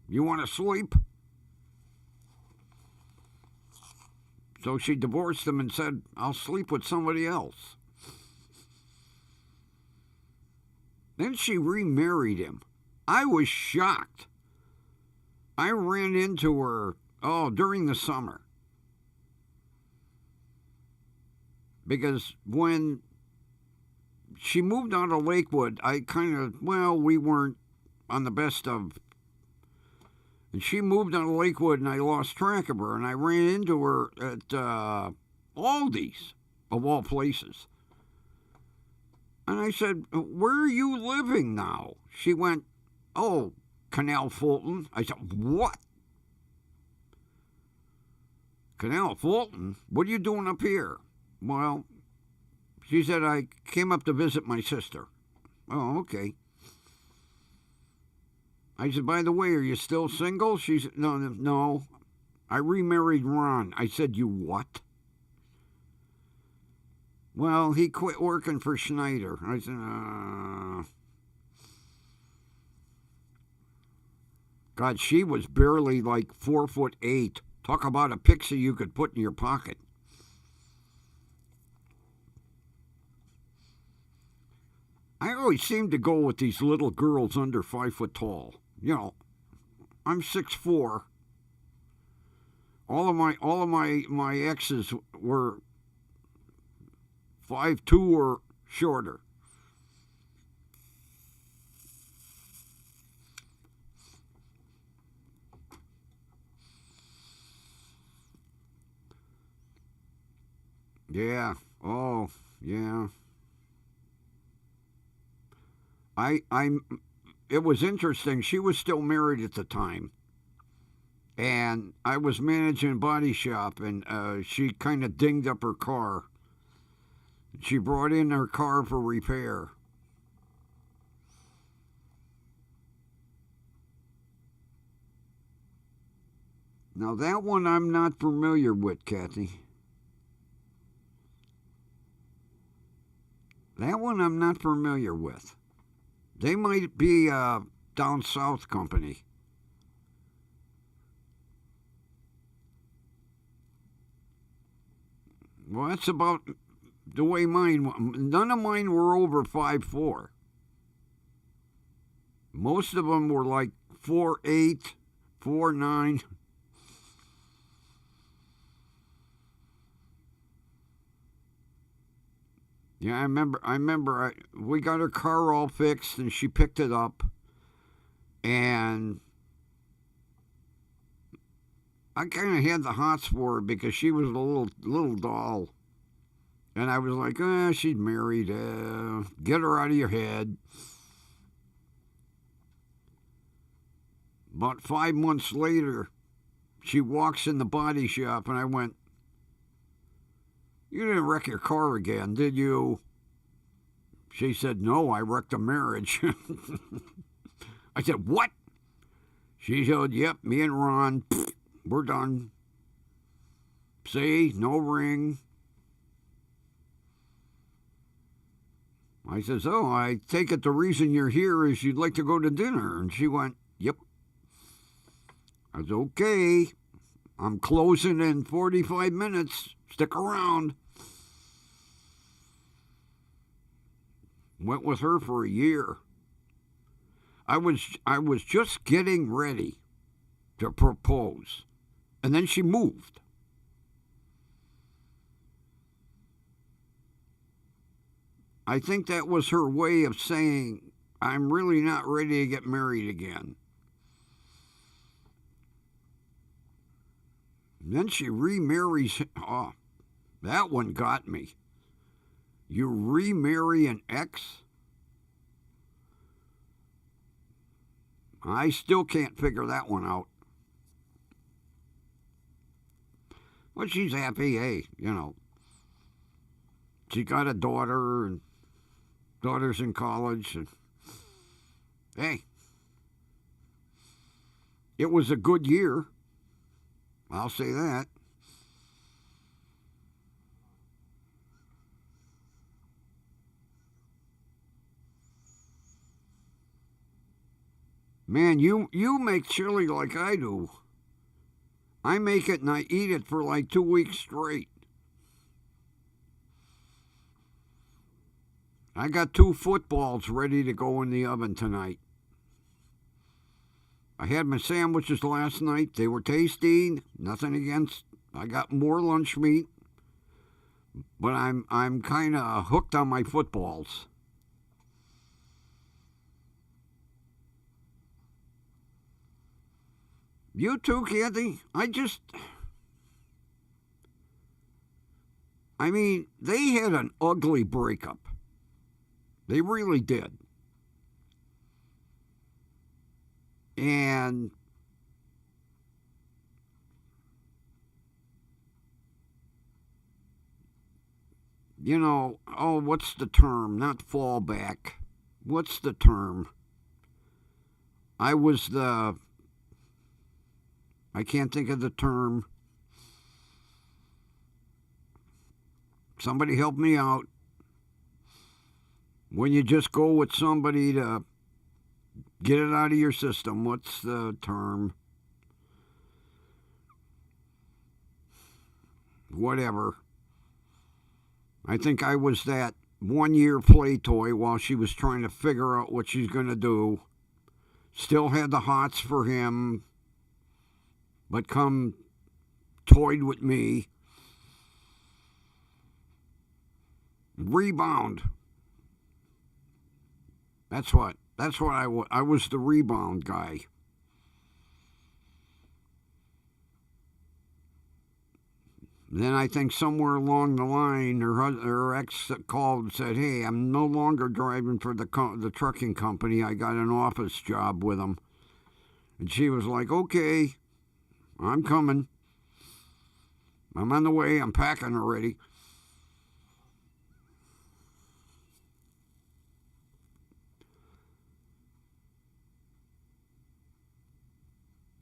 You want to sleep? So she divorced him and said, I'll sleep with somebody else. Then she remarried him. I was shocked. I ran into her, during the summer. Because when she moved out of Lakewood, we weren't on the best of. And she moved out of Lakewood, and I lost track of her. And I ran into her at Aldi's, of all places. And I said, where are you living now? She went, oh, Canal Fulton. I said, what? Canal Fulton? What are you doing up here? Well, she said, I came up to visit my sister. Oh, okay. I said, by the way, are you still single? She said, no. I remarried Ron. I said, you what? Well, he quit working for Schneider. I said, God, she was barely like 4'8". Talk about a pixie you could put in your pocket. I always seem to go with these little girls under 5 foot tall. I'm 6'4". All of my exes were 5'2" or shorter. Yeah. Oh, yeah. It was interesting. She was still married at the time. And I was managing a body shop, and she kind of dinged up her car. She brought in her car for repair. Now, that one I'm not familiar with, Kathy. That one I'm not familiar with. They might be a down south company. Well, that's about the way mine. None of mine were over 5'4". Most of them were like 4'8", 4'9". Yeah, I remember. We got her car all fixed, and she picked it up, and I kind of had the hots for her because she was a little doll, and I was like, she's married. Get her out of your head. About 5 months later, she walks in the body shop, and I went, "You didn't wreck your car again, did you?" She said, "No, I wrecked a marriage." I said, "What?" She said, "Yep, me and Ron, we're done. See, no ring." I says, "Oh, I take it the reason you're here is you'd like to go to dinner." And she went, "Yep." I said, "Okay, I'm closing in 45 minutes. Stick around." Went with her for a year. I was just getting ready to propose, and then she moved. I think that was her way of saying, "I'm really not ready to get married again." And then she remarries. Oh, that one got me. You remarry an ex? I still can't figure that one out. But she's happy, hey, She got a daughter, and daughter's in college, and hey, it was a good year. I'll say that. Man, you make chili like I do. I make it and I eat it for like 2 weeks straight. I got 2 footballs ready to go in the oven tonight. I had my sandwiches last night. They were tasty. Nothing against. I got more lunch meat, but I'm kind of hooked on my footballs. You too, Kathy. I mean, they had an ugly breakup. They really did. And what's the term? Not fallback. What's the term? I was the. I can't think of the term. Somebody help me out. When you just go with somebody to get it out of your system, what's the term? Whatever. I think I was that 1 year play toy while she was trying to figure out what she's going to do. Still had the hots for him, but come toyed with me. Rebound. That's what I was the rebound guy. Then I think somewhere along the line, her ex called and said, "Hey, I'm no longer driving for the trucking company. I got an office job with them." And she was like, "Okay, I'm coming. I'm on the way. I'm packing already."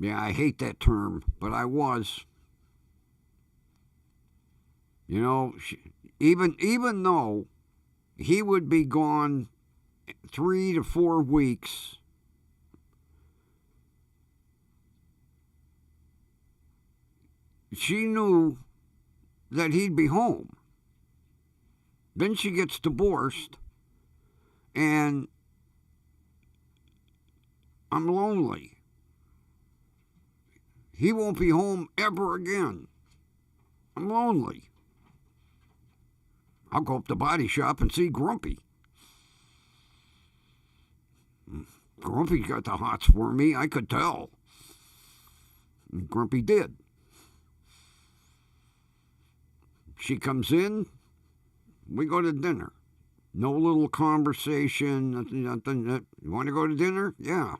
Yeah, I hate that term, but I was. Even though he would be gone 3 to 4 weeks, she knew that he'd be home. Then she gets divorced, and I'm lonely. He won't be home ever again. I'm lonely. I'll go up to the body shop and see Grumpy. Grumpy got the hots for me, I could tell. And Grumpy did. She comes in, we go to dinner. No little conversation, nothing. You want to go to dinner? Yeah.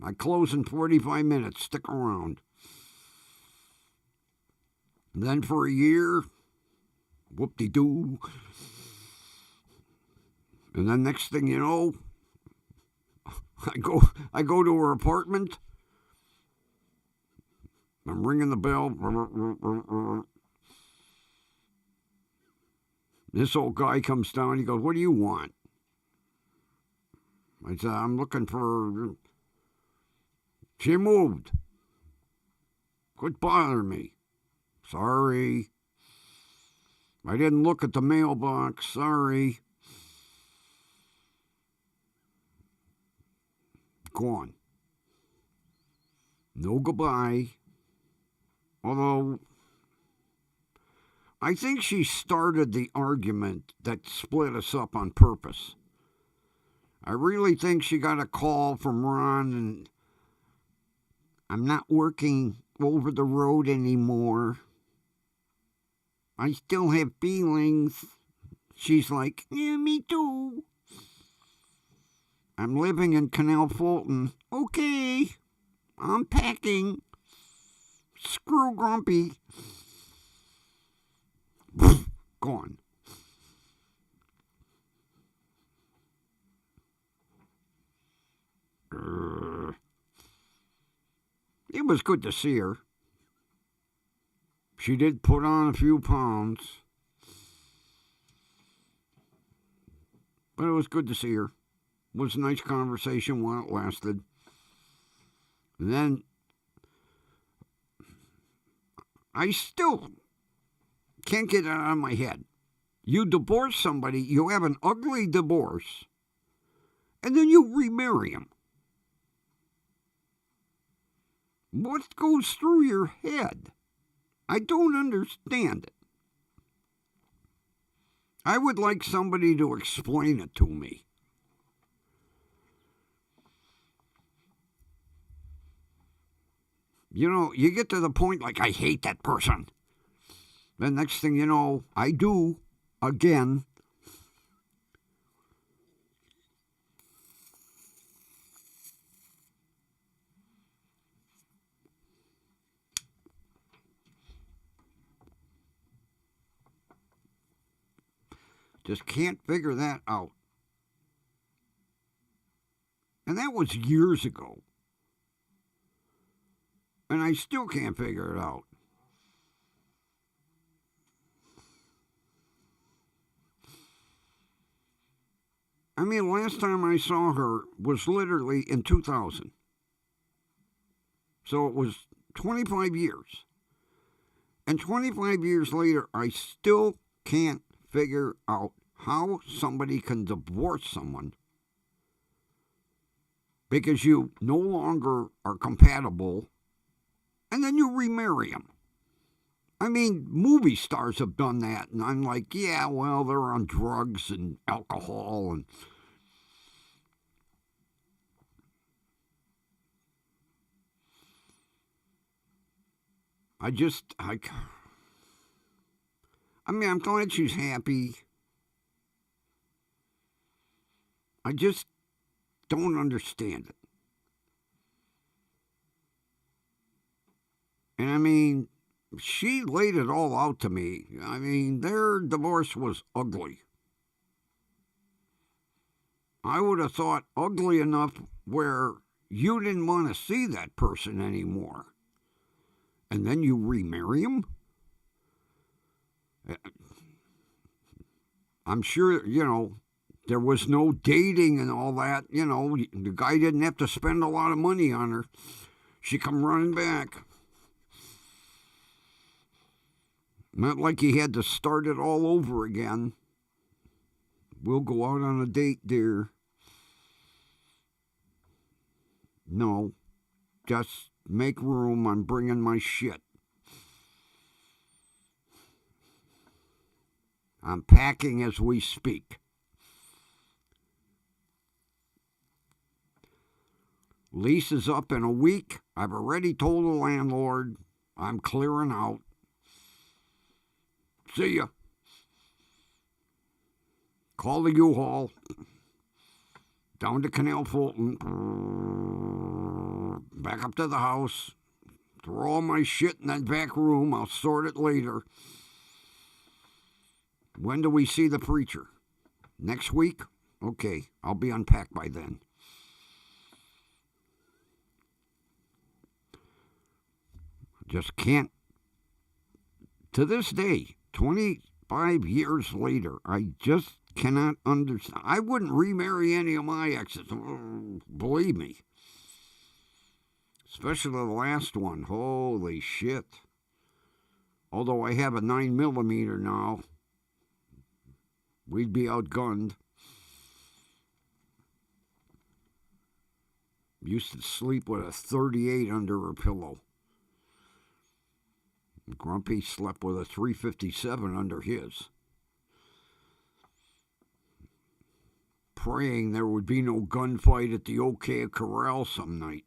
I close in 45 minutes. Stick around. Then for a year, whoop-de-doo. And then next thing you know, I go to her apartment. I'm ringing the bell. This old guy comes down. He goes, "What do you want?" I said, "I'm looking for..." She moved. Quit bothering me. Sorry. I didn't look at the mailbox. Sorry. Gone. No goodbye. Although, I think she started the argument that split us up on purpose. I really think she got a call from Ron and I'm not working over the road anymore. I still have feelings. She's like, yeah, me too. I'm living in Canal Fulton. Okay, I'm packing. Screw Grumpy. Gone. It was good to see her. She did put on a few pounds. But it was good to see her. It was a nice conversation while it lasted. And then I still can't get it out of my head. You divorce somebody, you have an ugly divorce, and then you remarry him. What goes through your head? I don't understand it. I would like somebody to explain it to me. You know, you get to the point like, I hate that person. Then next thing you know, I do again. Just can't figure that out. And that was years ago. And I still can't figure it out. I mean, last time I saw her was literally in 2000. So it was 25 years. And 25 years later, I still can't figure out how somebody can divorce someone because you no longer are compatible and then you remarry them. I mean, movie stars have done that, and I'm like, yeah, well, they're on drugs and alcohol, and I mean, I'm glad she's happy. I just don't understand it. And I mean, she laid it all out to me. I mean, their divorce was ugly. I would have thought ugly enough where you didn't want to see that person anymore. And then you remarry him? I'm sure, there was no dating and all that. The guy didn't have to spend a lot of money on her. She come running back. Not like he had to start it all over again. We'll go out on a date, dear. No, just make room. I'm bringing my shit. I'm packing as we speak. Lease is up in a week. I've already told the landlord I'm clearing out. See ya. Call the U-Haul. Down to Canal Fulton. Back up to the house. Throw all my shit in that back room. I'll sort it later. When do we see the preacher? Next week? Okay, I'll be unpacked by then. Just can't. To this day, 25 years later, I just cannot understand. I wouldn't remarry any of my exes. Believe me. Especially the last one. Holy shit. Although I have a 9mm now, we'd be outgunned. Used to sleep with a 38 under her pillow. Grumpy slept with a 357 under his. Praying there would be no gunfight at the OK Corral some night.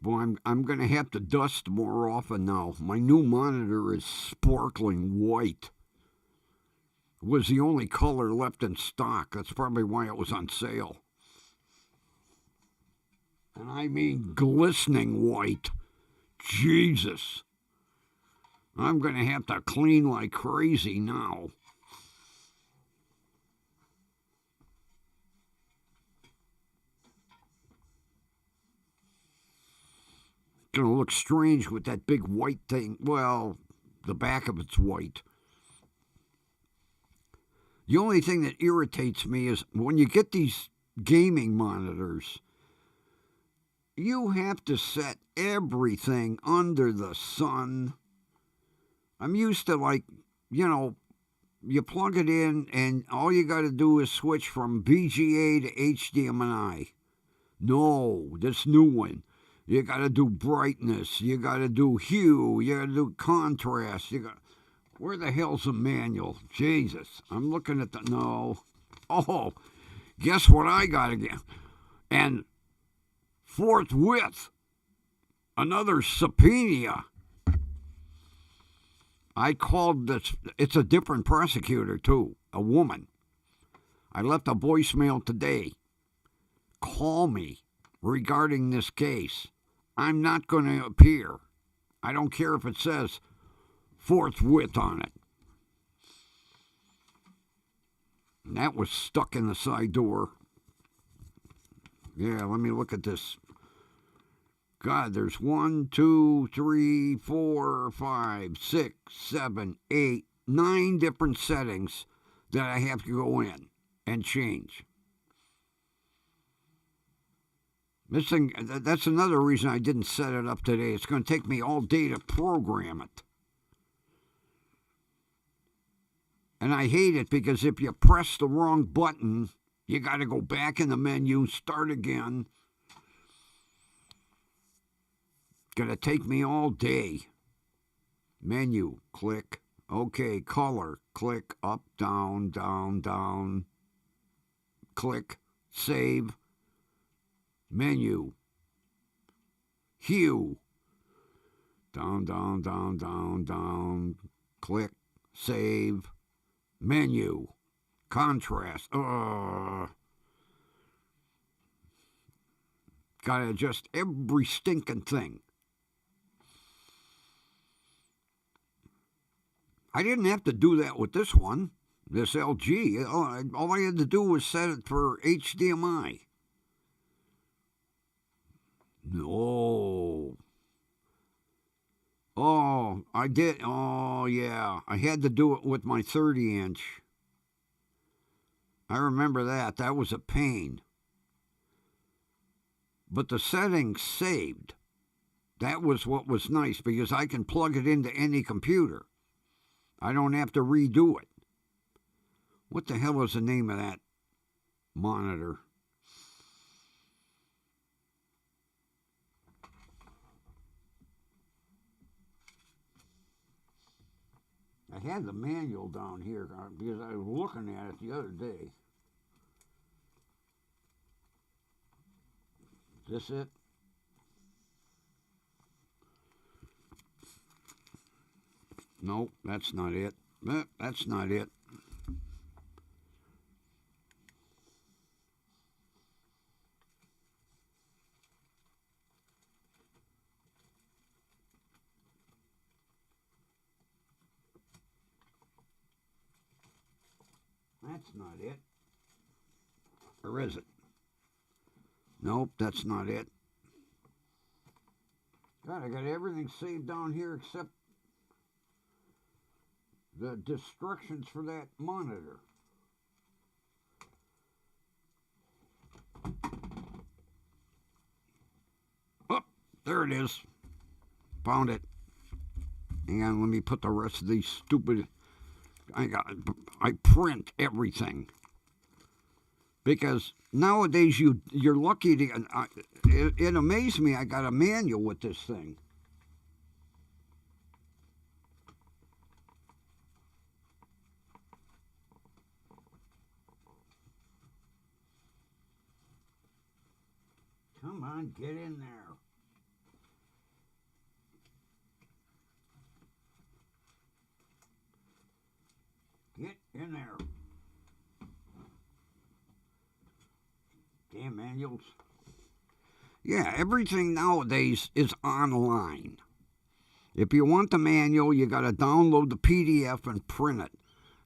Boy, I'm going to have to dust more often now. My new monitor is sparkling white. It was the only color left in stock. That's probably why it was on sale. And I mean glistening white. Jesus. I'm going to have to clean like crazy now. Going to look strange with that big white thing. Well, the back of it's white. The only thing that irritates me is when you get these gaming monitors, you have to set everything under the sun. I'm used to you plug it in and all you got to do is switch from VGA to HDMI. No, this new one. You got to do brightness. You got to do hue. You got to do contrast. Where the hell's the manual? Jesus. I'm looking at no. Oh, guess what I got again? And forthwith, another subpoena. I called this. It's a different prosecutor, too. A woman. I left a voicemail today. Call me regarding this case. I'm not going to appear. I don't care if it says forthwith on it. And that was stuck in the side door. Yeah, let me look at this. God, there's 1, 2, 3, 4, 5, 6, 7, 8, 9 different settings that I have to go in and change. This thing, that's another reason I didn't set it up today. It's going to take me all day to program it. And I hate it because if you press the wrong button, you got to go back in the menu, start again. Going to take me all day. Menu, click. Okay, color, click, up, down, down, down. Click, save. Menu. Hue. Down, down, down, down, down. Click. Save. Menu. Contrast. Gotta adjust every stinking thing. I didn't have to do that with this one. This LG. All I had to do was set it for HDMI. No. Oh, I did. Oh, yeah. I had to do it with my 30-inch. I remember that. That was a pain. but the settings saved. That was what was nice because I can plug it into any computer. I don't have to redo it. What the hell is the name of that monitor? I had the manual down here because I was looking at it the other day. Is this it? Nope, that's not it. That's not it. That's not it. Or is it? Nope, that's not it. God, I got everything saved down here except the instructions for that monitor. Oh, there it is. Found it. Hang on, let me put the rest of these stupid... I print everything. Because nowadays you're lucky to... it amazed me I got a manual with this thing. Come on, get in there. Get in there. Damn manuals. Yeah, everything nowadays is online. If you want the manual, you got to download the PDF and print it.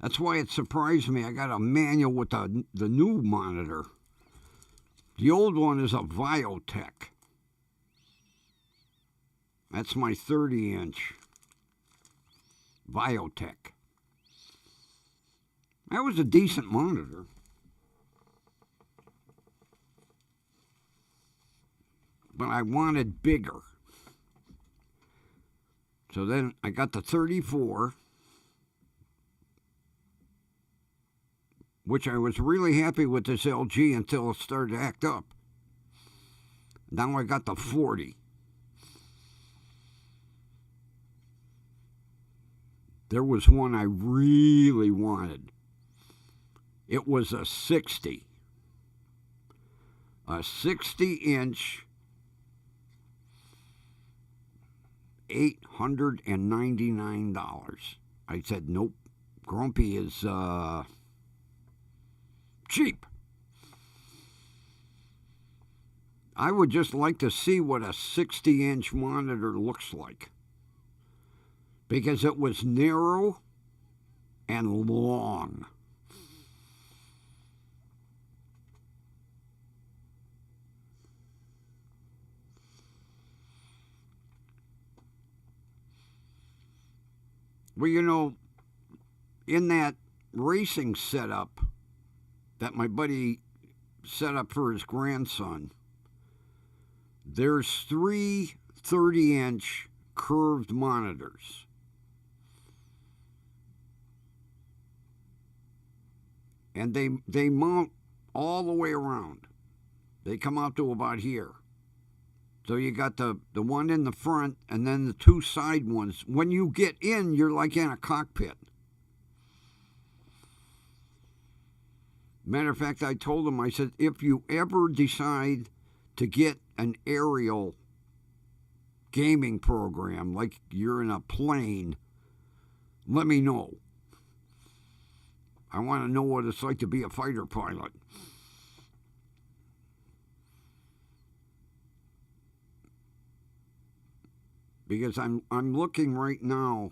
That's why it surprised me. I got a manual with the new monitor. The old one is a Viotech. That's my 30-inch Viotech. That was a decent monitor. But I wanted bigger. So then I got the 34, which I was really happy with this LG until it started to act up. Now I got the 40. There was one I really wanted. It was a 60. A 60-inch, $899. I said, nope, Grumpy is cheap. I would just like to see what a 60-inch monitor looks like. Because it was narrow and long. Well, you know, in that racing setup that my buddy set up for his grandson, there's 3 30-inch curved monitors. And they mount all the way around. They come out to about here. So you got the one in the front and then the 2 side ones. When you get in, you're like in a cockpit. Matter of fact, I told him, I said, if you ever decide to get an aerial gaming program, like you're in a plane, let me know. I want to know what it's like to be a fighter pilot. Because I'm looking right now.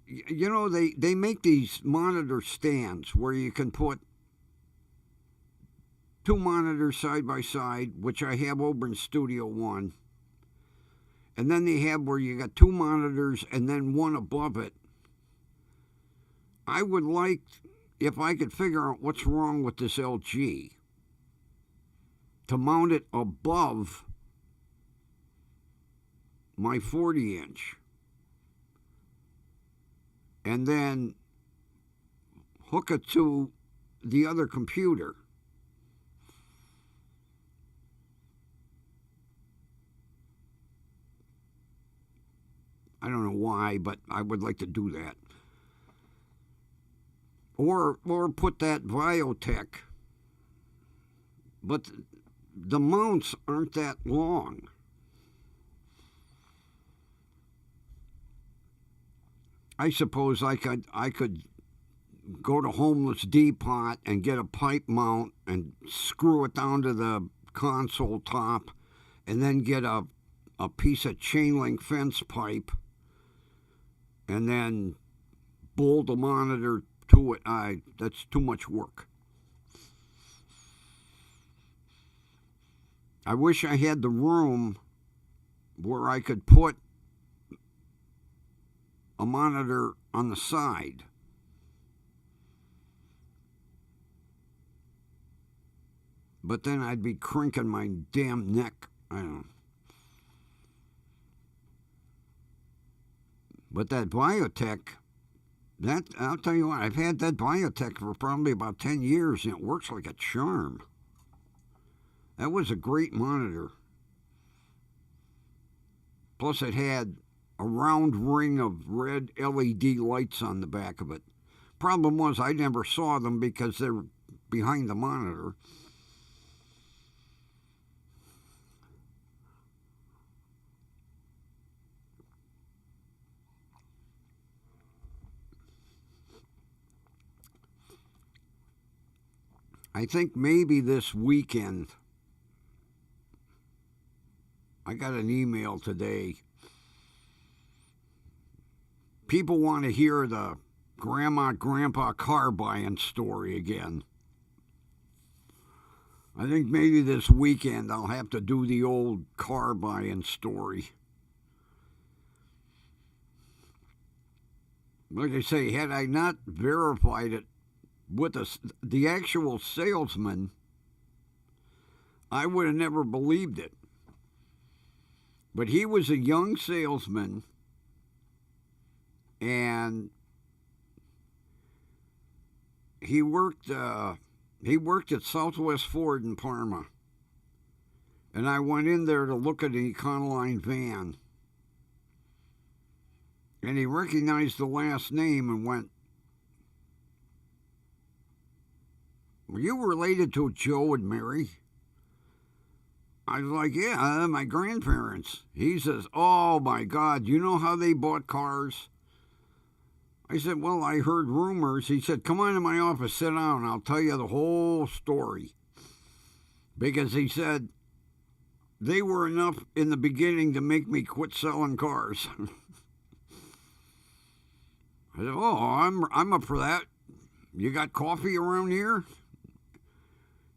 You know, they make these monitor stands where you can put 2 monitors side by side, which I have over in Studio One. And then they have where you got 2 monitors and then one above it. I would like, if I could figure out what's wrong with this LG. to mount it above my 40-inch. And then hook it to the other computer. I don't know why, but I would like to do that. Or put that Biotech. But the mounts aren't that long. I suppose I could go to Homeless Depot and get a pipe mount and screw it down to the console top, and then get a piece of chain link fence pipe, and then bolt a monitor to it. That's too much work. I wish I had the room where I could put a monitor on the side. But then I'd be crinking my damn neck. I don't know. But that Biotech, I'll tell you what, I've had that Biotech for probably about 10 years, and it works like a charm. That was a great monitor. Plus it had a round ring of red LED lights on the back of it. Problem was I never saw them because they're behind the monitor. I think maybe this weekend, I got an email today. People want to hear the grandpa car buying story again. I think maybe this weekend I'll have to do the old car buying story. Like I say, had I not verified it with the actual salesman, I would have never believed it. But he was a young salesman, and he worked at Southwest Ford in Parma. And I went in there to look at an Econoline van. And he recognized the last name and went, "Were you related to Joe and Mary?" I was like, "Yeah, my grandparents." He says, "Oh my God, you know how they bought cars?" I said, "Well, I heard rumors." He said, "Come on to my office, sit down, I'll tell you the whole story." Because he said, they were enough in the beginning to make me quit selling cars. I said, "Oh, I'm up for that. You got coffee around here?"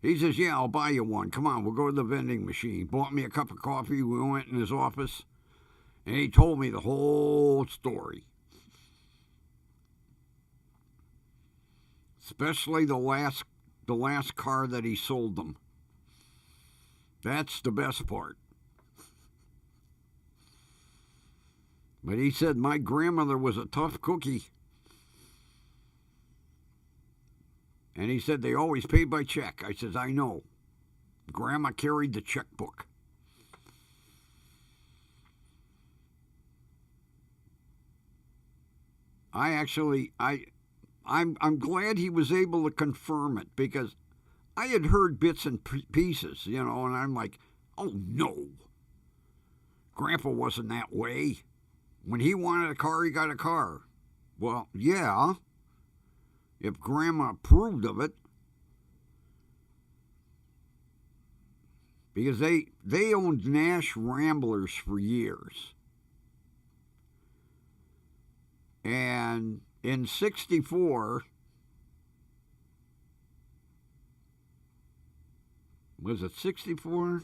He says, "Yeah, I'll buy you one. Come on, we'll go to the vending machine." He bought me a cup of coffee. We went in his office, and he told me the whole story. Especially the last car that he sold them. That's the best part. But he said my grandmother was a tough cookie. And he said they always paid by check. I says, "I know. Grandma carried the checkbook." I'm glad he was able to confirm it, because I had heard bits and pieces, and I'm like, "Oh no, Grandpa wasn't that way. When he wanted a car, he got a car." Well, yeah, if Grandma approved of it. Because they owned Nash Ramblers for years. And in 64, was it 64?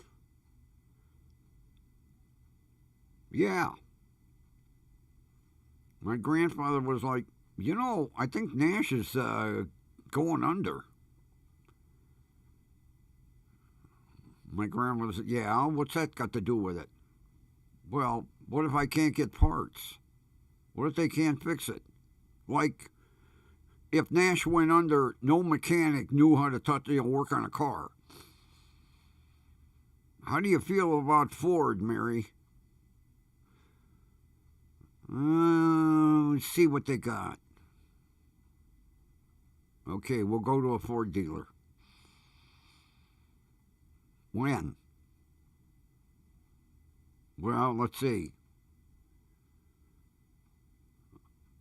Yeah. My grandfather was like, "I think Nash is going under." My grandmother said, yeah, what's that got to do with it? Well, what if I can't get parts? What if they can't fix it? Like, if Nash went under, no mechanic knew how to work on a car. How do you feel about Ford, Mary? Let's see what they got. Okay, we'll go to a Ford dealer. When? Well, let's see.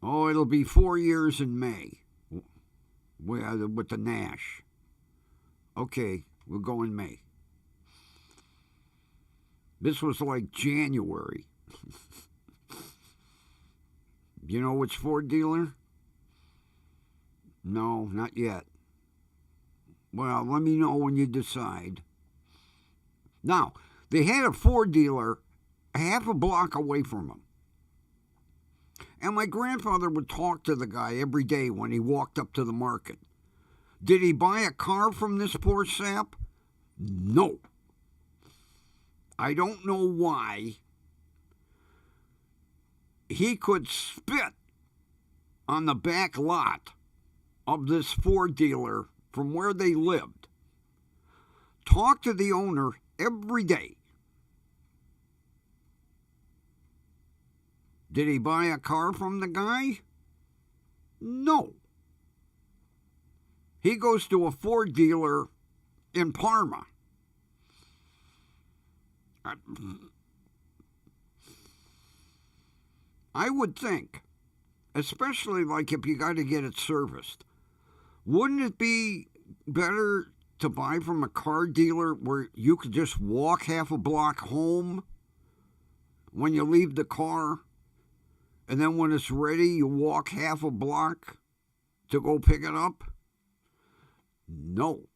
Oh, it'll be 4 years in May with the Nash. Okay, we'll go in May. This was like January. You know which Ford dealer? No, not yet. Well, let me know when you decide. Now, they had a Ford dealer a half a block away from them. And my grandfather would talk to the guy every day when he walked up to the market. Did he buy a car from this poor sap? No. I don't know why he could spit on the back lot of this Ford dealer from where they lived. Talk to the owner every day. Did he buy a car from the guy? No. He goes to a Ford dealer in Parma. I would think, especially like if you got to get it serviced, wouldn't it be better to buy from a car dealer where you could just walk half a block home when you leave the car, and then when it's ready, you walk half a block to go pick it up? No.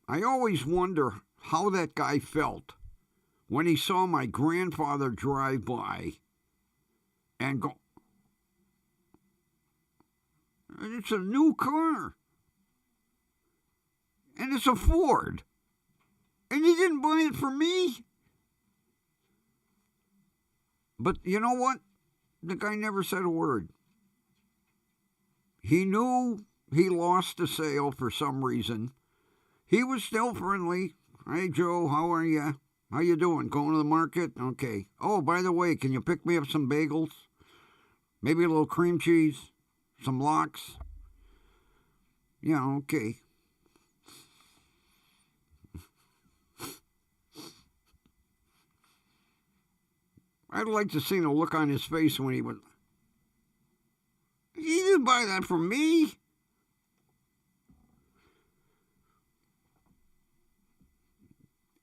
I always wonder how that guy felt when he saw my grandfather drive by and go, it's a new car. And it's a Ford. And he didn't buy it for me. But you know what? The guy never said a word. He knew he lost the sale for some reason. He was still friendly. Hey, Joe, how are you? How you doing? Going to the market? Okay. Oh, by the way, can you pick me up some bagels? Maybe a little cream cheese? Some lox? Yeah, okay. I'd like to see the look on his face when he went, he didn't buy that from me.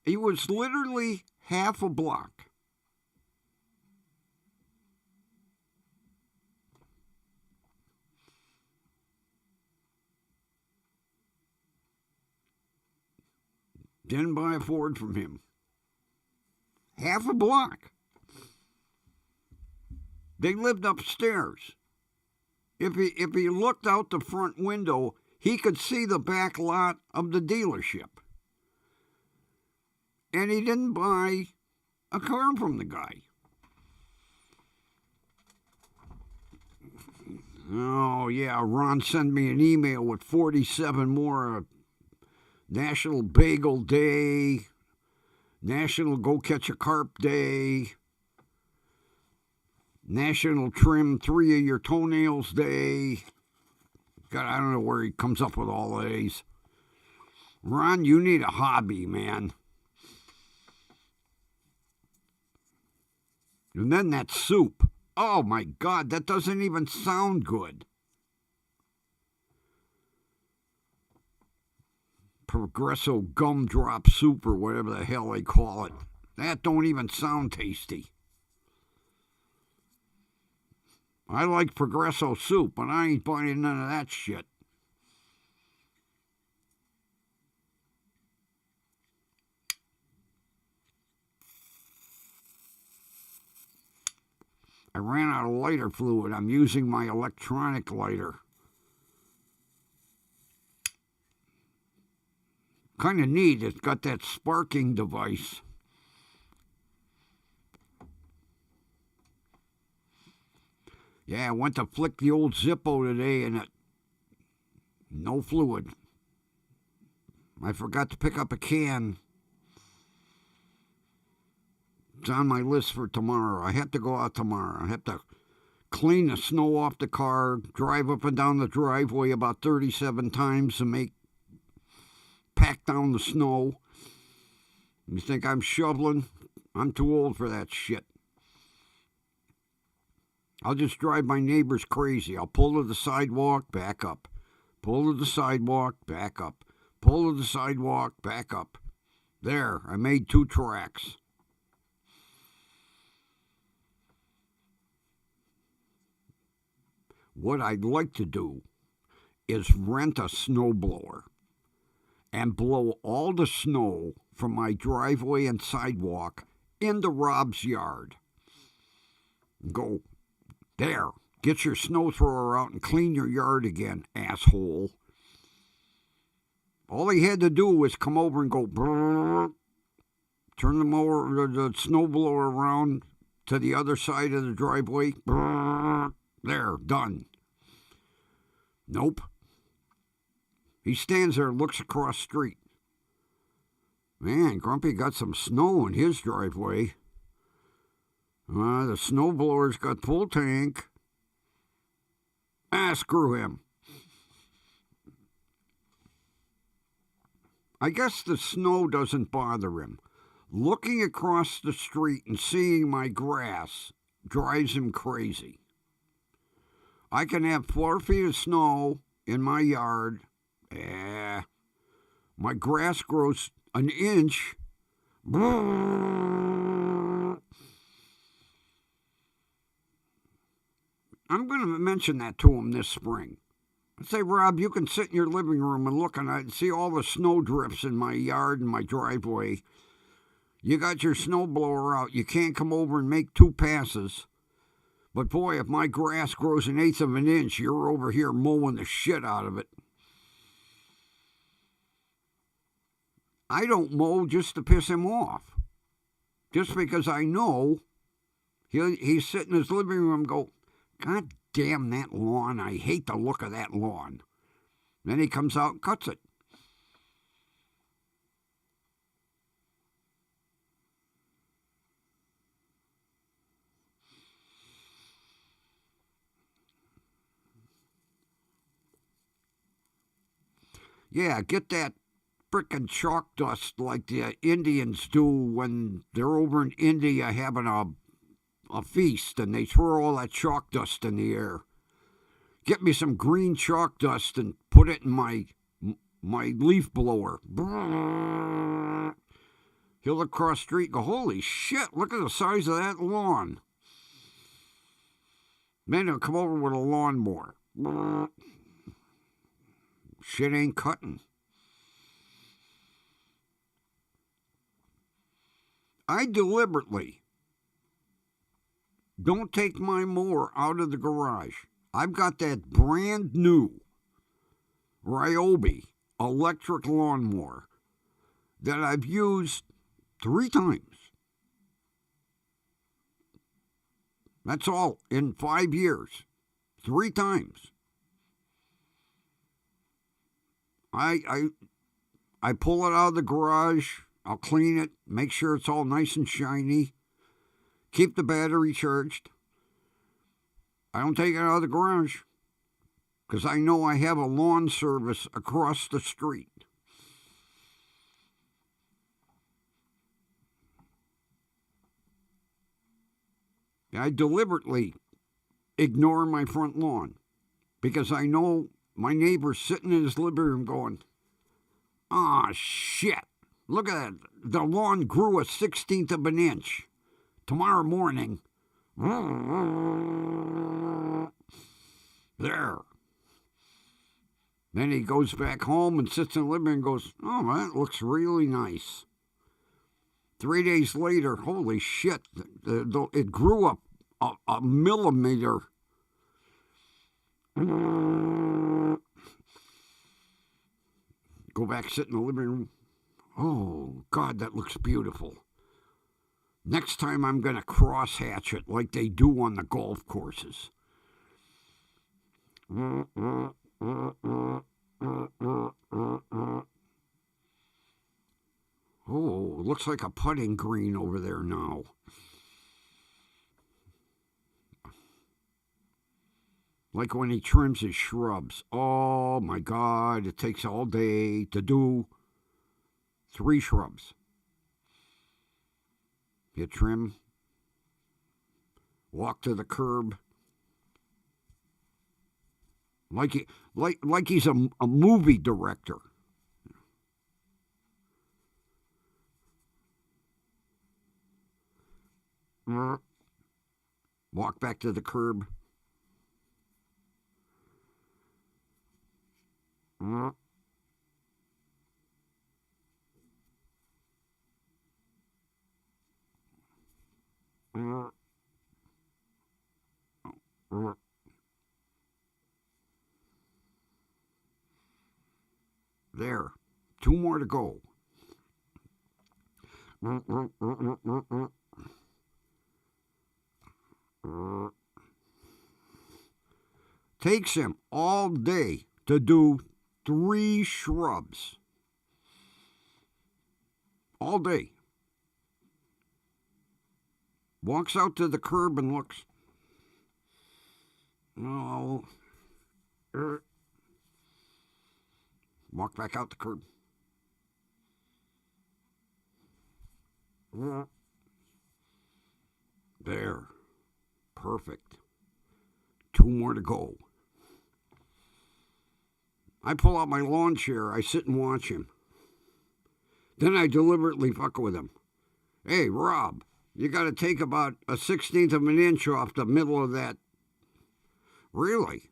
He was literally half a block. Didn't buy a Ford from him. Half a block. They lived upstairs. If he looked out the front window, he could see the back lot of the dealership. And he didn't buy a car from the guy. Oh, yeah, Ron sent me an email with 47 more. National Bagel Day, National Go Catch a Carp Day, National Trim 3 of Your Toenails Day. God, I don't know where he comes up with all of these. Ron, you need a hobby, man. And then that soup. Oh, my God, that doesn't even sound good. Progresso gumdrop soup or whatever the hell they call it. That don't even sound tasty. I like Progresso soup, but I ain't buying none of that shit. I ran out of lighter fluid. I'm using my electronic lighter. Kind of neat. It's got that sparking device. Yeah, I went to flick the old Zippo today and no fluid. I forgot to pick up a can. It's on my list for tomorrow. I have to go out tomorrow. I have to clean the snow off the car, drive up and down the driveway about 37 times to pack down the snow. You think I'm shoveling? I'm too old for that shit. I'll just drive my neighbors crazy. I'll pull to the sidewalk, back up. Pull to the sidewalk, back up. Pull to the sidewalk, back up. There, I made 2 tracks. What I'd like to do is rent a snowblower and blow all the snow from my driveway and sidewalk into Rob's yard. Go, there, get your snow thrower out and clean your yard again, asshole. All he had to do was come over and go, brrr, turn the snowblower around to the other side of the driveway, brrr, there, done. Nope. He stands there and looks across the street. Man, Grumpy got some snow in his driveway. The snowblower's got full tank. Screw him. I guess the snow doesn't bother him. Looking across the street and seeing my grass drives him crazy. I can have 4 feet of snow in my yard. My grass grows an inch. I'm going to mention that to him this spring. I say, Rob, you can sit in your living room and look and see all the snow drifts in my yard and my driveway. You got your snowblower out. You can't come over and make 2 passes. But boy, if my grass grows 1/8 of an inch, you're over here mowing the shit out of it. I don't mow just to piss him off. Just because I know he's sitting in his living room and go, God damn that lawn. I hate the look of that lawn. Then he comes out and cuts it. Yeah, get that frickin' chalk dust like the Indians do when they're over in India having a feast and they throw all that chalk dust in the air. Get me some green chalk dust and put it in my leaf blower. He'll look across the street and go, holy shit, look at the size of that lawn. Then he'll come over with a lawnmower. Shit ain't cutting. I deliberately don't take my mower out of the garage. I've got that brand new Ryobi electric lawnmower that I've used 3 times. That's all in 5 years. 3 times. I pull it out of the garage. I'll clean it, make sure it's all nice and shiny. Keep the battery charged. I don't take it out of the garage because I know I have a lawn service across the street. I deliberately ignore my front lawn because I know my neighbor's sitting in his living room going, shit, look at that. The lawn grew 1/16 of an inch. Tomorrow morning, there. Then he goes back home and sits in the living room and goes, oh, that looks really nice. 3 days later, holy shit, it grew up a millimeter. Go back, sit in the living room. Oh, God, that looks beautiful. Next time I'm going to cross-hatch it like they do on the golf courses. Oh, looks like a putting green over there now. Like when he trims his shrubs. Oh, my God, it takes all day to do 3 shrubs. You trim, walk to the curb, like he's a movie director. Walk back to the curb. There. 2 more to go. Takes him all day to do 3 shrubs. All day. Walks out to the curb and looks. Oh. Walk back out the curb. There. Perfect. 2 more to go. I pull out my lawn chair. I sit and watch him. Then I deliberately fuck with him. Hey, Rob, you got to take about a 1/16 of an inch off the middle of that. Really?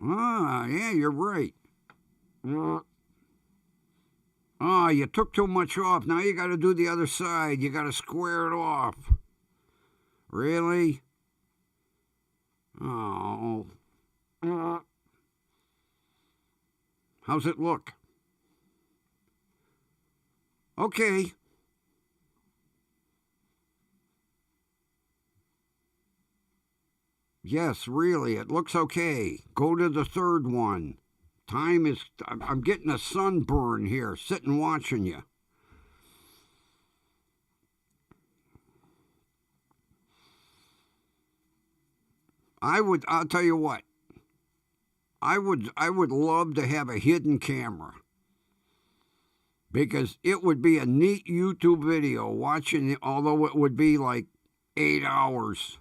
Ah, yeah, you're right. Ah, you took too much off. Now you got to do the other side. You got to square it off. Really? Oh. How's it look? Okay. Yes, really, it looks okay. Go to the 3rd one. Time is... I'm getting a sunburn here, sitting watching you. I'll tell you what. I would love to have a hidden camera. Because it would be a neat YouTube video watching it, although it would be like 8 hours.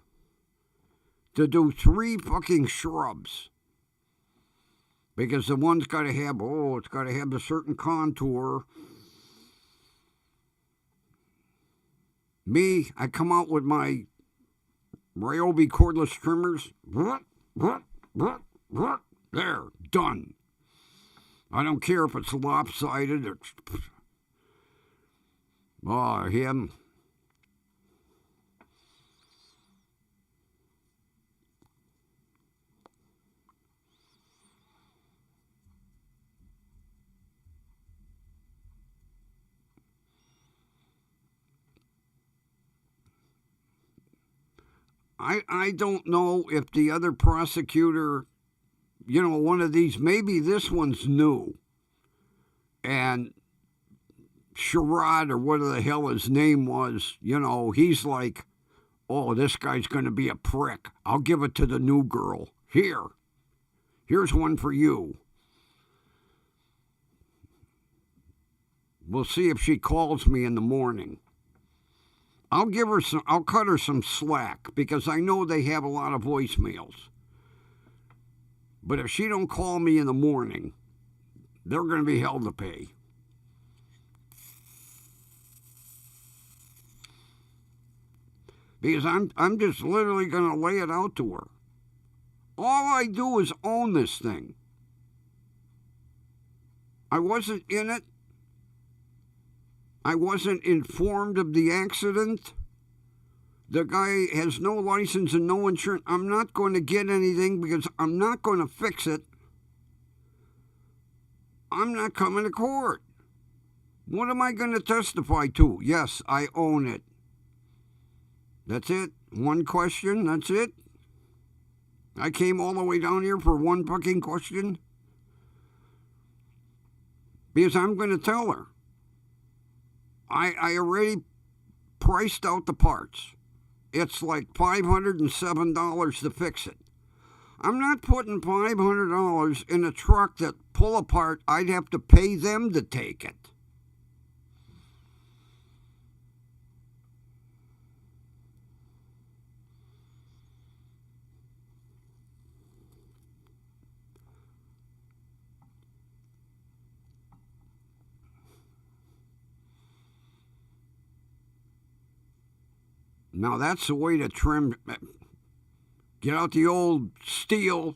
To do 3 fucking shrubs. Because the one's got to have, it's got to have a certain contour. Me, I come out with my Ryobi cordless trimmers. There, done. I don't care if it's lopsided or... Oh, him... I don't know if the other prosecutor, one of these, maybe this one's new. And Sherrod, or whatever the hell his name was, he's like, oh, this guy's going to be a prick. I'll give it to the new girl. Here's one for you. We'll see if she calls me in the morning. I'll cut her some slack because I know they have a lot of voicemails. But if she don't call me in the morning, they're going to be hell to pay. Because I'm just literally going to lay it out to her. All I do is own this thing. I wasn't in it. I wasn't informed of the accident. The guy has no license and no insurance. I'm not going to get anything because I'm not going to fix it. I'm not coming to court. What am I going to testify to? Yes, I own it. That's it. One question, that's it. I came all the way down here for one fucking question. Because I'm going to tell her. I already priced out the parts. It's like $507 to fix it. I'm not putting $500 in a truck that pull apart. I'd have to pay them to take it. Now that's the way to trim. Get out the old steel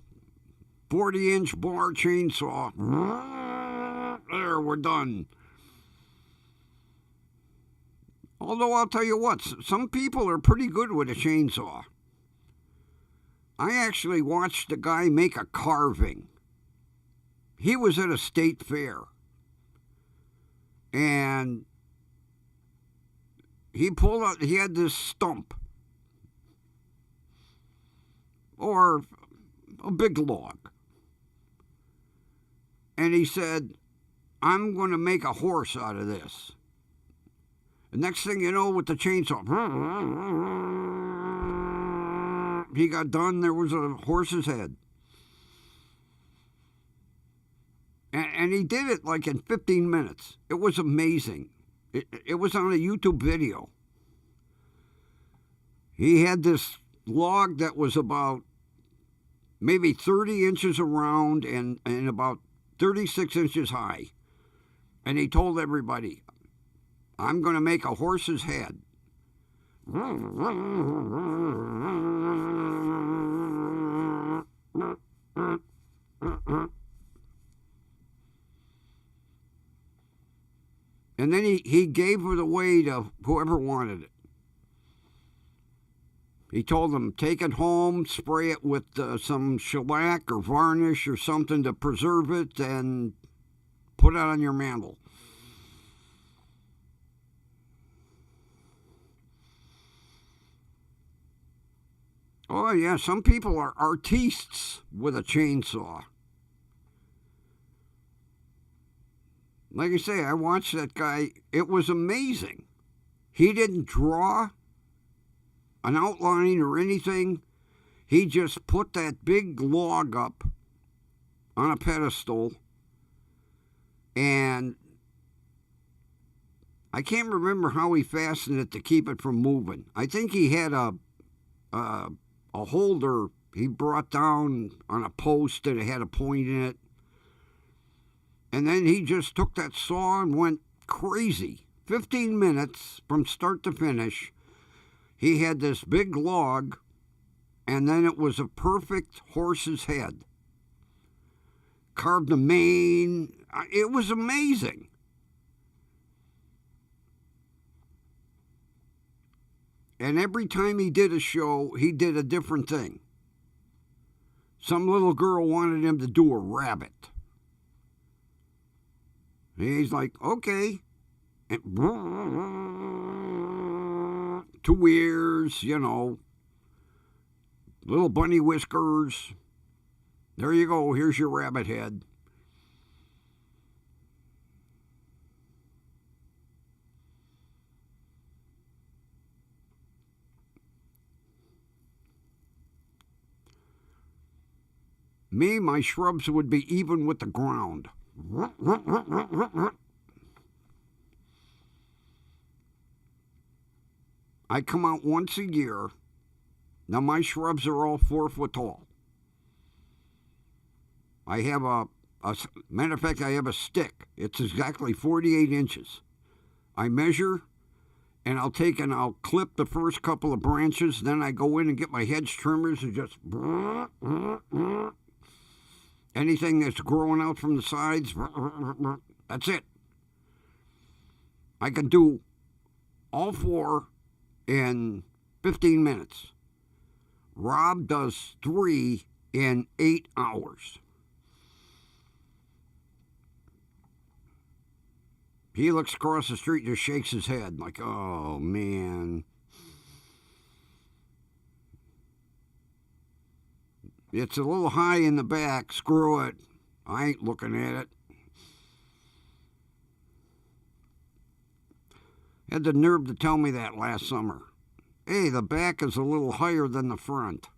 40-inch bar chainsaw. There, we're done. Although I'll tell you what, some people are pretty good with a chainsaw. I actually watched a guy make a carving. He was at a state fair. And he pulled out, he had this stump. Or a big log. And he said, I'm going to make a horse out of this. The next thing you know, with the chainsaw, he got done, there was a horse's head. And he did it like in 15 minutes. It was amazing. It was on a YouTube video. He had this log that was about maybe 30 inches around and about 36 inches high. And he told everybody, I'm going to make a horse's head. And then he gave it away to whoever wanted it. He told them, take it home, spray it with some shellac or varnish or something to preserve it, and put it on your mantle. Oh, yeah, some people are artistes with a chainsaw. Like I say, I watched that guy. It was amazing. He didn't draw an outline or anything. He just put that big log up on a pedestal, and I can't remember how he fastened it to keep it from moving. I think he had a holder he brought down on a post that had a point in it. And then he just took that saw and went crazy. 15 minutes from start to finish. He had this big log, and then it was a perfect horse's head. Carved the mane. It was amazing. And every time he did a show, he did a different thing. Some little girl wanted him to do a rabbit. And he's like, okay. And 2 ears, little bunny whiskers. There you go, here's your rabbit head. Me, my shrubs would be even with the ground. I come out once a year. Now my shrubs are all 4 foot tall. I have matter of fact, I have a stick. It's exactly 48 inches. I measure, and I'll clip the first couple of branches. Then I go in and get my hedge trimmers and just anything that's growing out from the sides, that's it. I can do all 4 in 15 minutes. Rob does 3 in 8 hours. He looks across the street and just shakes his head like, oh, man. It's a little high in the back. Screw it. I ain't looking at it. Had the nerve to tell me that last summer. Hey, the back is a little higher than the front.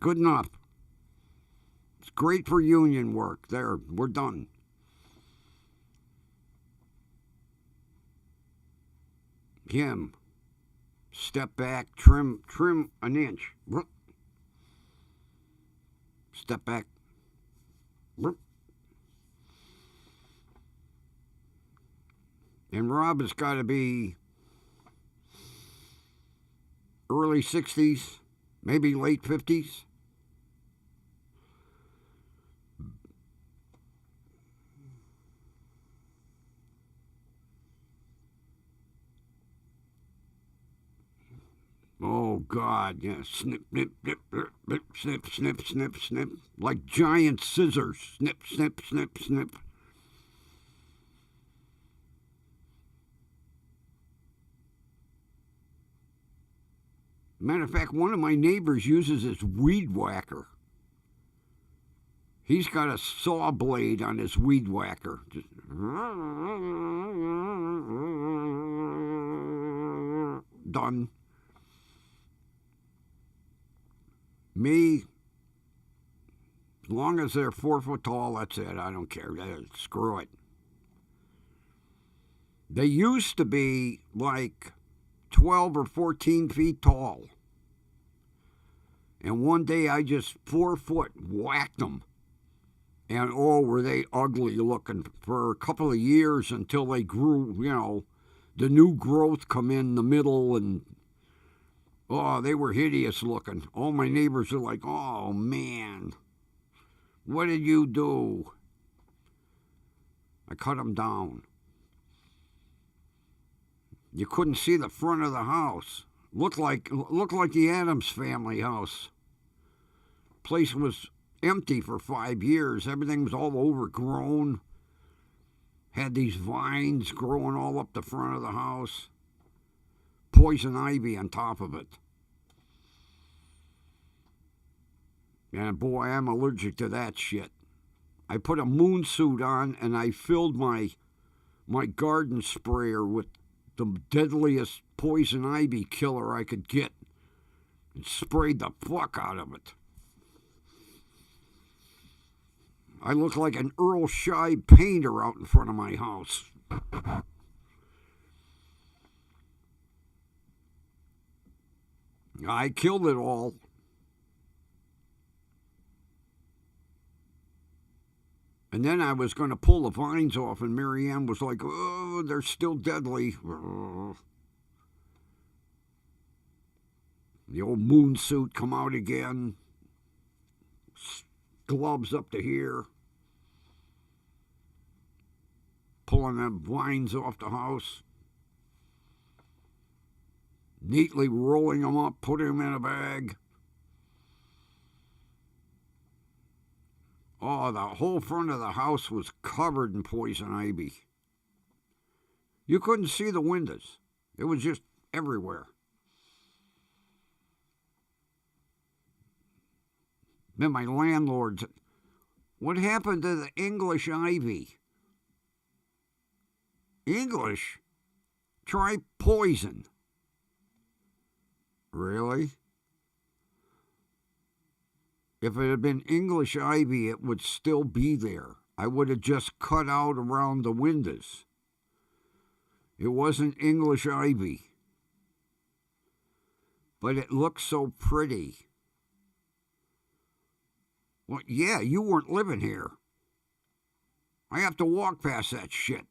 Good enough. It's great for union work. There, we're done. Him. Step back, trim an inch. Step back. And Rob has got to be early 60s, maybe late 50s. Oh, God, yeah. Snip, snip, snip, snip, snip, snip, snip, snip. Like giant scissors. Snip, snip, snip, snip. Matter of fact, one of my neighbors uses his weed whacker. He's got a saw blade on his weed whacker. Just done. Me, as long as they're 4 foot tall, that's it. I don't care. Screw it. They used to be like 12 or 14 feet tall. And one day I just 4 foot whacked them. And oh, were they ugly looking for a couple of years until they grew, the new growth come in the middle, and oh, they were hideous looking. All my neighbors are like, oh, man, what did you do? I cut them down. You couldn't see the front of the house. Looked like the Addams family house. Place was empty for 5 years. Everything was all overgrown. Had these vines growing all up the front of the house. Poison ivy on top of it. And boy, I'm allergic to that shit. I put a moon suit on and I filled my garden sprayer with the deadliest poison ivy killer I could get and sprayed the fuck out of it. I look like an Earl Scheib painter out in front of my house. I killed it all. And then I was going to pull the vines off, and Mary Ann was like, oh, they're still deadly. The old moon suit come out again. Gloves up to here. Pulling the vines off the house. Neatly rolling them up, putting them in a bag. Oh, the whole front of the house was covered in poison ivy. You couldn't see the windows. It was just everywhere. Then my landlord said, what happened to the English ivy? English? Try poison. Really? If it had been English ivy, it would still be there. I would have just cut out around the windows. It wasn't English ivy. But it looked so pretty. Well, yeah, you weren't living here. I have to walk past that shit.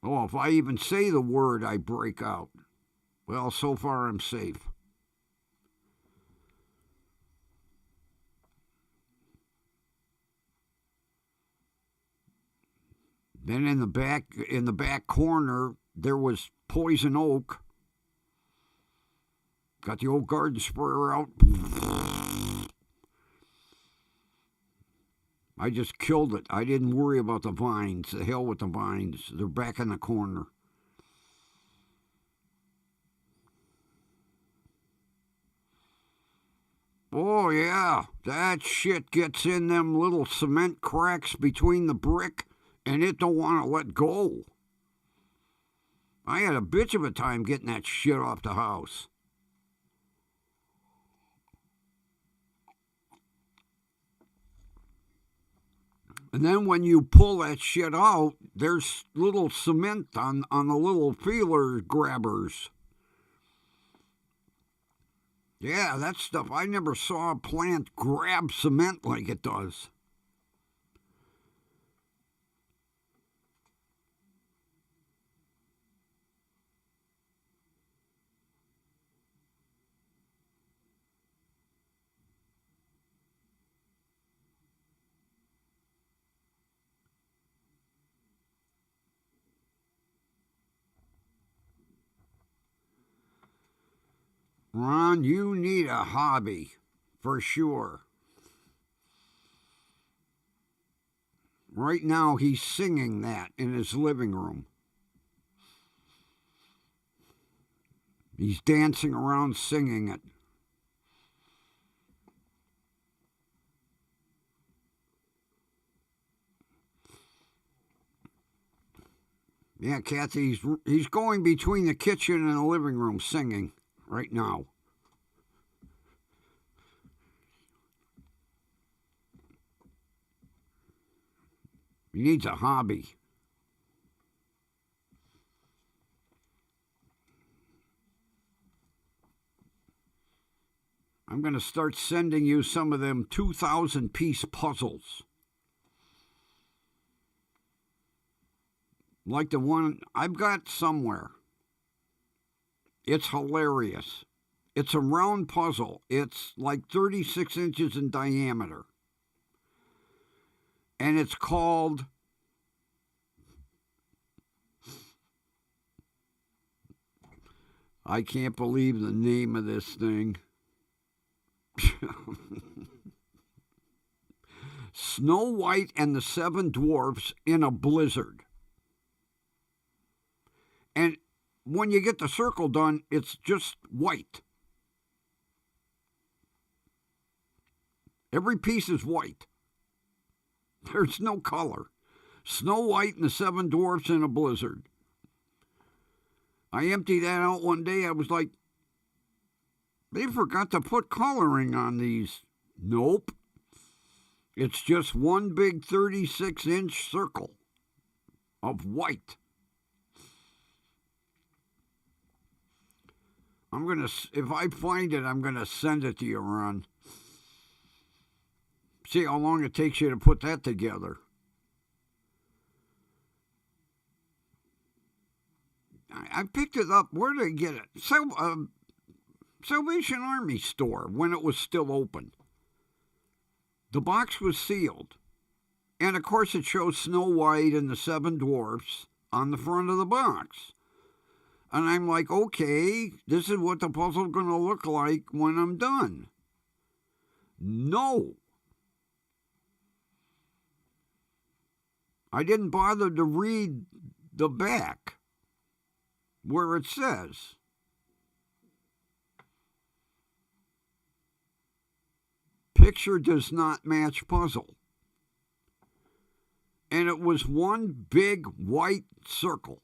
Oh, if I even say the word, I break out. Well, so far I'm safe. Then in the back corner, there was poison oak. Got the old garden sprayer out. I just killed it. I didn't worry about the vines. The hell with the vines. They're back in the corner. Oh, yeah. That shit gets in them little cement cracks between the brick, and it don't want to let go. I had a bitch of a time getting that shit off the house. And then when you pull that shit out, there's little cement on the little feeler grabbers. Yeah, that stuff. I never saw a plant grab cement like it does. Ron, you need a hobby, for sure. Right now, he's singing that in his living room. He's dancing around singing it. Yeah, Kathy, he's going between the kitchen and the living room singing right now. He needs a hobby. I'm going to start sending you some of them 2,000-piece puzzles. Like the one I've got somewhere. It's hilarious. It's a round puzzle. It's like 36 inches in diameter. And it's called I can't believe the name of this thing. Snow White and the Seven Dwarfs in a Blizzard. And when you get the circle done, it's just white. Every piece is white. There's no color. Snow White and the Seven Dwarfs in a Blizzard. I emptied that out one day. I was like, they forgot to put coloring on these. Nope. It's just one big 36-inch circle of white. If I find it, I'm going to send it to you, Ron. See how long it takes you to put that together. I picked it up. Where did I get it? Salvation Army store when it was still open. The box was sealed. And, of course, it shows Snow White and the Seven Dwarfs on the front of the box. And I'm like, okay, this is what the puzzle's going to look like when I'm done. No. I didn't bother to read the back where it says. Picture does not match puzzle. And it was one big white circle.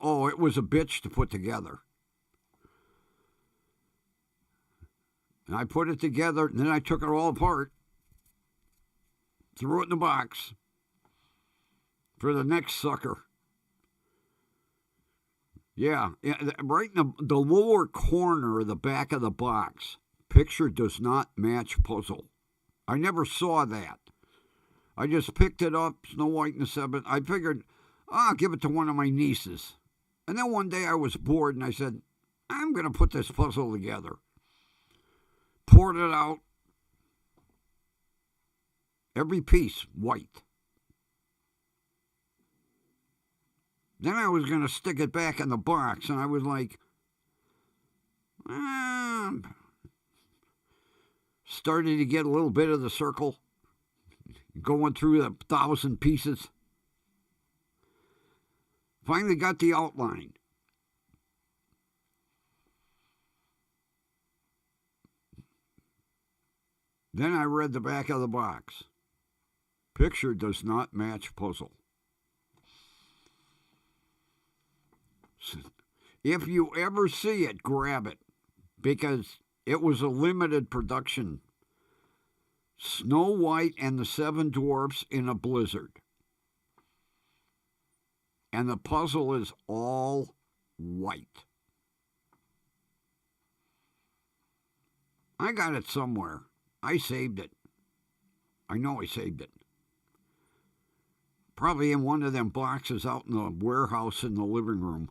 Oh, it was a bitch to put together. And I put it together, and then I took it all apart, threw it in the box for the next sucker. Yeah, right in the lower corner of the back of the box, picture does not match puzzle. I never saw that. I just picked it up, Snow White and the Seven. I figured, I'll give it to one of my nieces. And then one day I was bored and I said, I'm going to put this puzzle together. Poured it out. Every piece white. Then I was going to stick it back in the box, and I was like, started to get a little bit of the circle. going through the 1,000 pieces. Finally got the outline. Then I read the back of the box. Picture does not match puzzle. If you ever see it, grab it, because it was a limited production. Snow White and the Seven Dwarfs in a blizzard. And the puzzle is all white. I got it somewhere. I saved it. I know I saved it. Probably in one of them boxes out in the warehouse in the living room.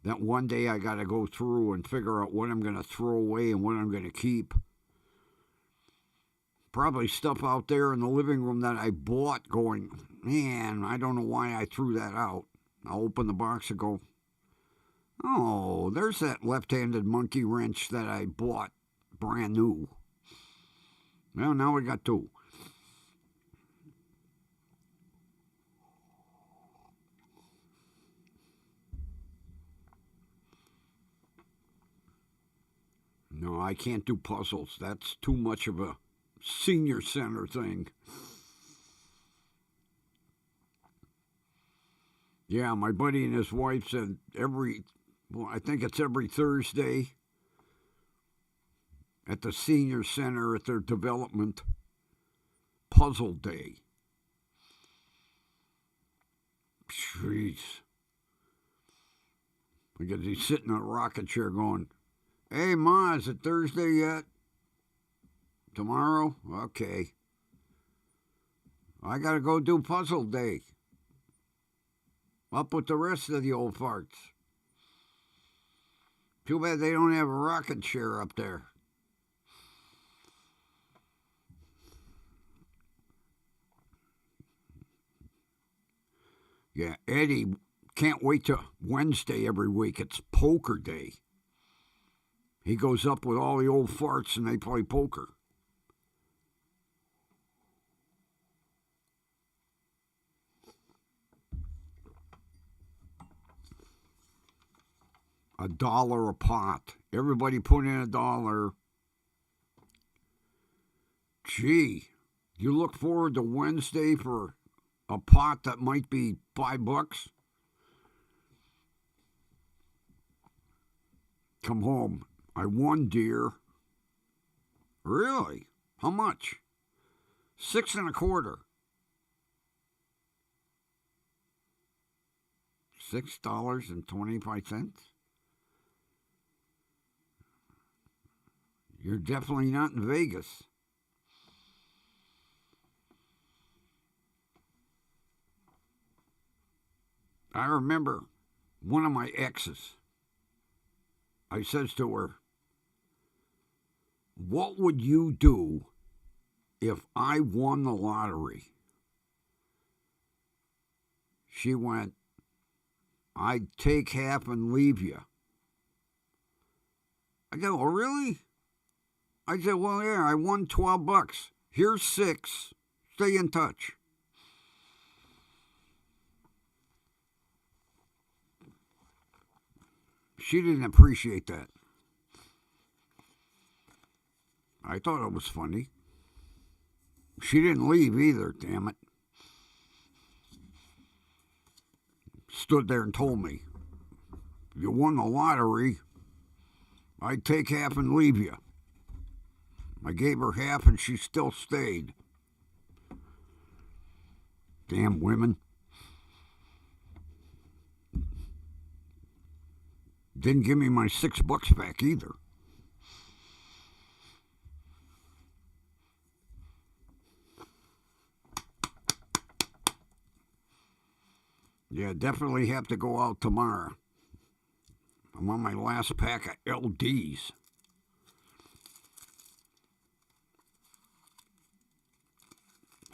That one day I got to go through and figure out what I'm going to throw away and what I'm going to keep. Probably stuff out there in the living room that I bought going, man, I don't know why I threw that out. I'll open the box and go, oh, there's that left-handed monkey wrench that I bought brand new. Well, now we got two. No, I can't do puzzles. That's too much of a senior center thing. Yeah, my buddy and his wife said I think it's every Thursday at the senior center at their development, puzzle day. Jeez. Because he's sitting in a rocking chair going, hey, Ma, is it Thursday yet? Tomorrow? Okay. I got to go do puzzle day. Up with the rest of the old farts. Too bad they don't have a rocking chair up there. Yeah, Eddie can't wait till Wednesday every week. It's poker day. He goes up with all the old farts and they play poker. $1 a pot. Everybody put in $1. Gee, you look forward to Wednesday for a pot that might be $5. Come home. I won, dear. Really? How much? 6 1/4. $6.25. You're definitely not in Vegas. I remember one of my exes. I says to her, what would you do if I won the lottery? She went, I'd take half and leave you. I go, oh, really? I said, well, yeah, I won $12. Here's 6. Stay in touch. She didn't appreciate that. I thought it was funny. She didn't leave either, damn it. Stood there and told me, if you won the lottery, I'd take half and leave you. I gave her half and she still stayed. Damn women. Didn't give me my $6 back either. Yeah, definitely have to go out tomorrow. I'm on my last pack of LDs.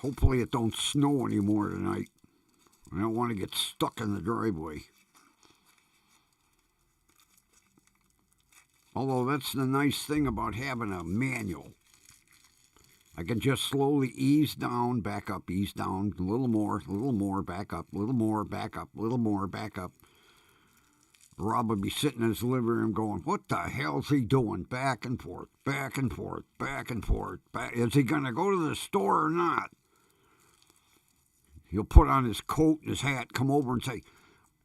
Hopefully it don't snow anymore tonight. I don't want to get stuck in the driveway. Although that's the nice thing about having a manual. I can just slowly ease down, back up, ease down, a little more, back up, a little more, back up, a little more, back up. Rob would be sitting in his living room going, what the hell's he doing? Back and forth, back and forth, back and forth. Is he going to go to the store or not? He'll put on his coat and his hat, come over and say,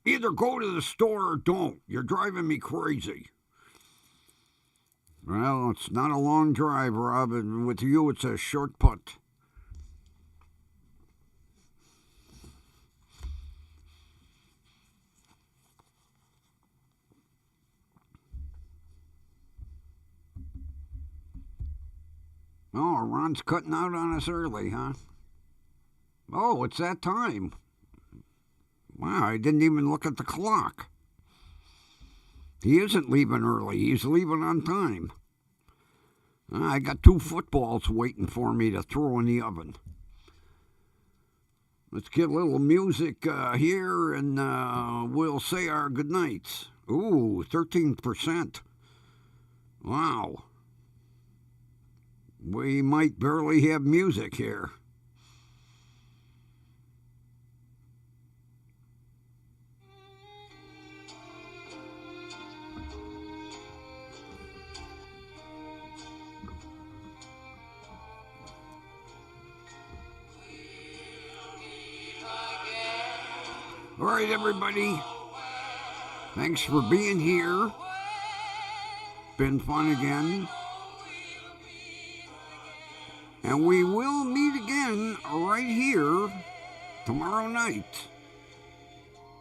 either go to the store or don't. You're driving me crazy. Well, it's not a long drive, Rob, and with you it's a short putt. Oh, Ron's cutting out on us early, huh? Oh, it's that time. Wow, I didn't even look at the clock. He isn't leaving early. He's leaving on time. I got 2 footballs waiting for me to throw in the oven. Let's get a little music here, and we'll say our goodnights. Ooh, 13%. Wow. We might barely have music here. All right, everybody. Thanks for being here. Been fun again. And we will meet again right here tomorrow night.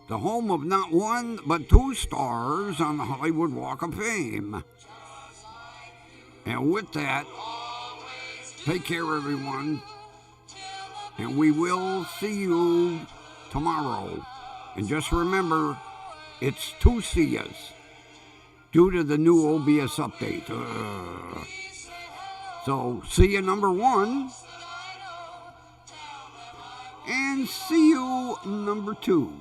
The home of not 1, but 2 stars on the Hollywood Walk of Fame. And with that, take care, everyone. And we will see you tomorrow. And just remember, it's 2 see-yas due to the new OBS update. So, see you number 1, and see you number 2.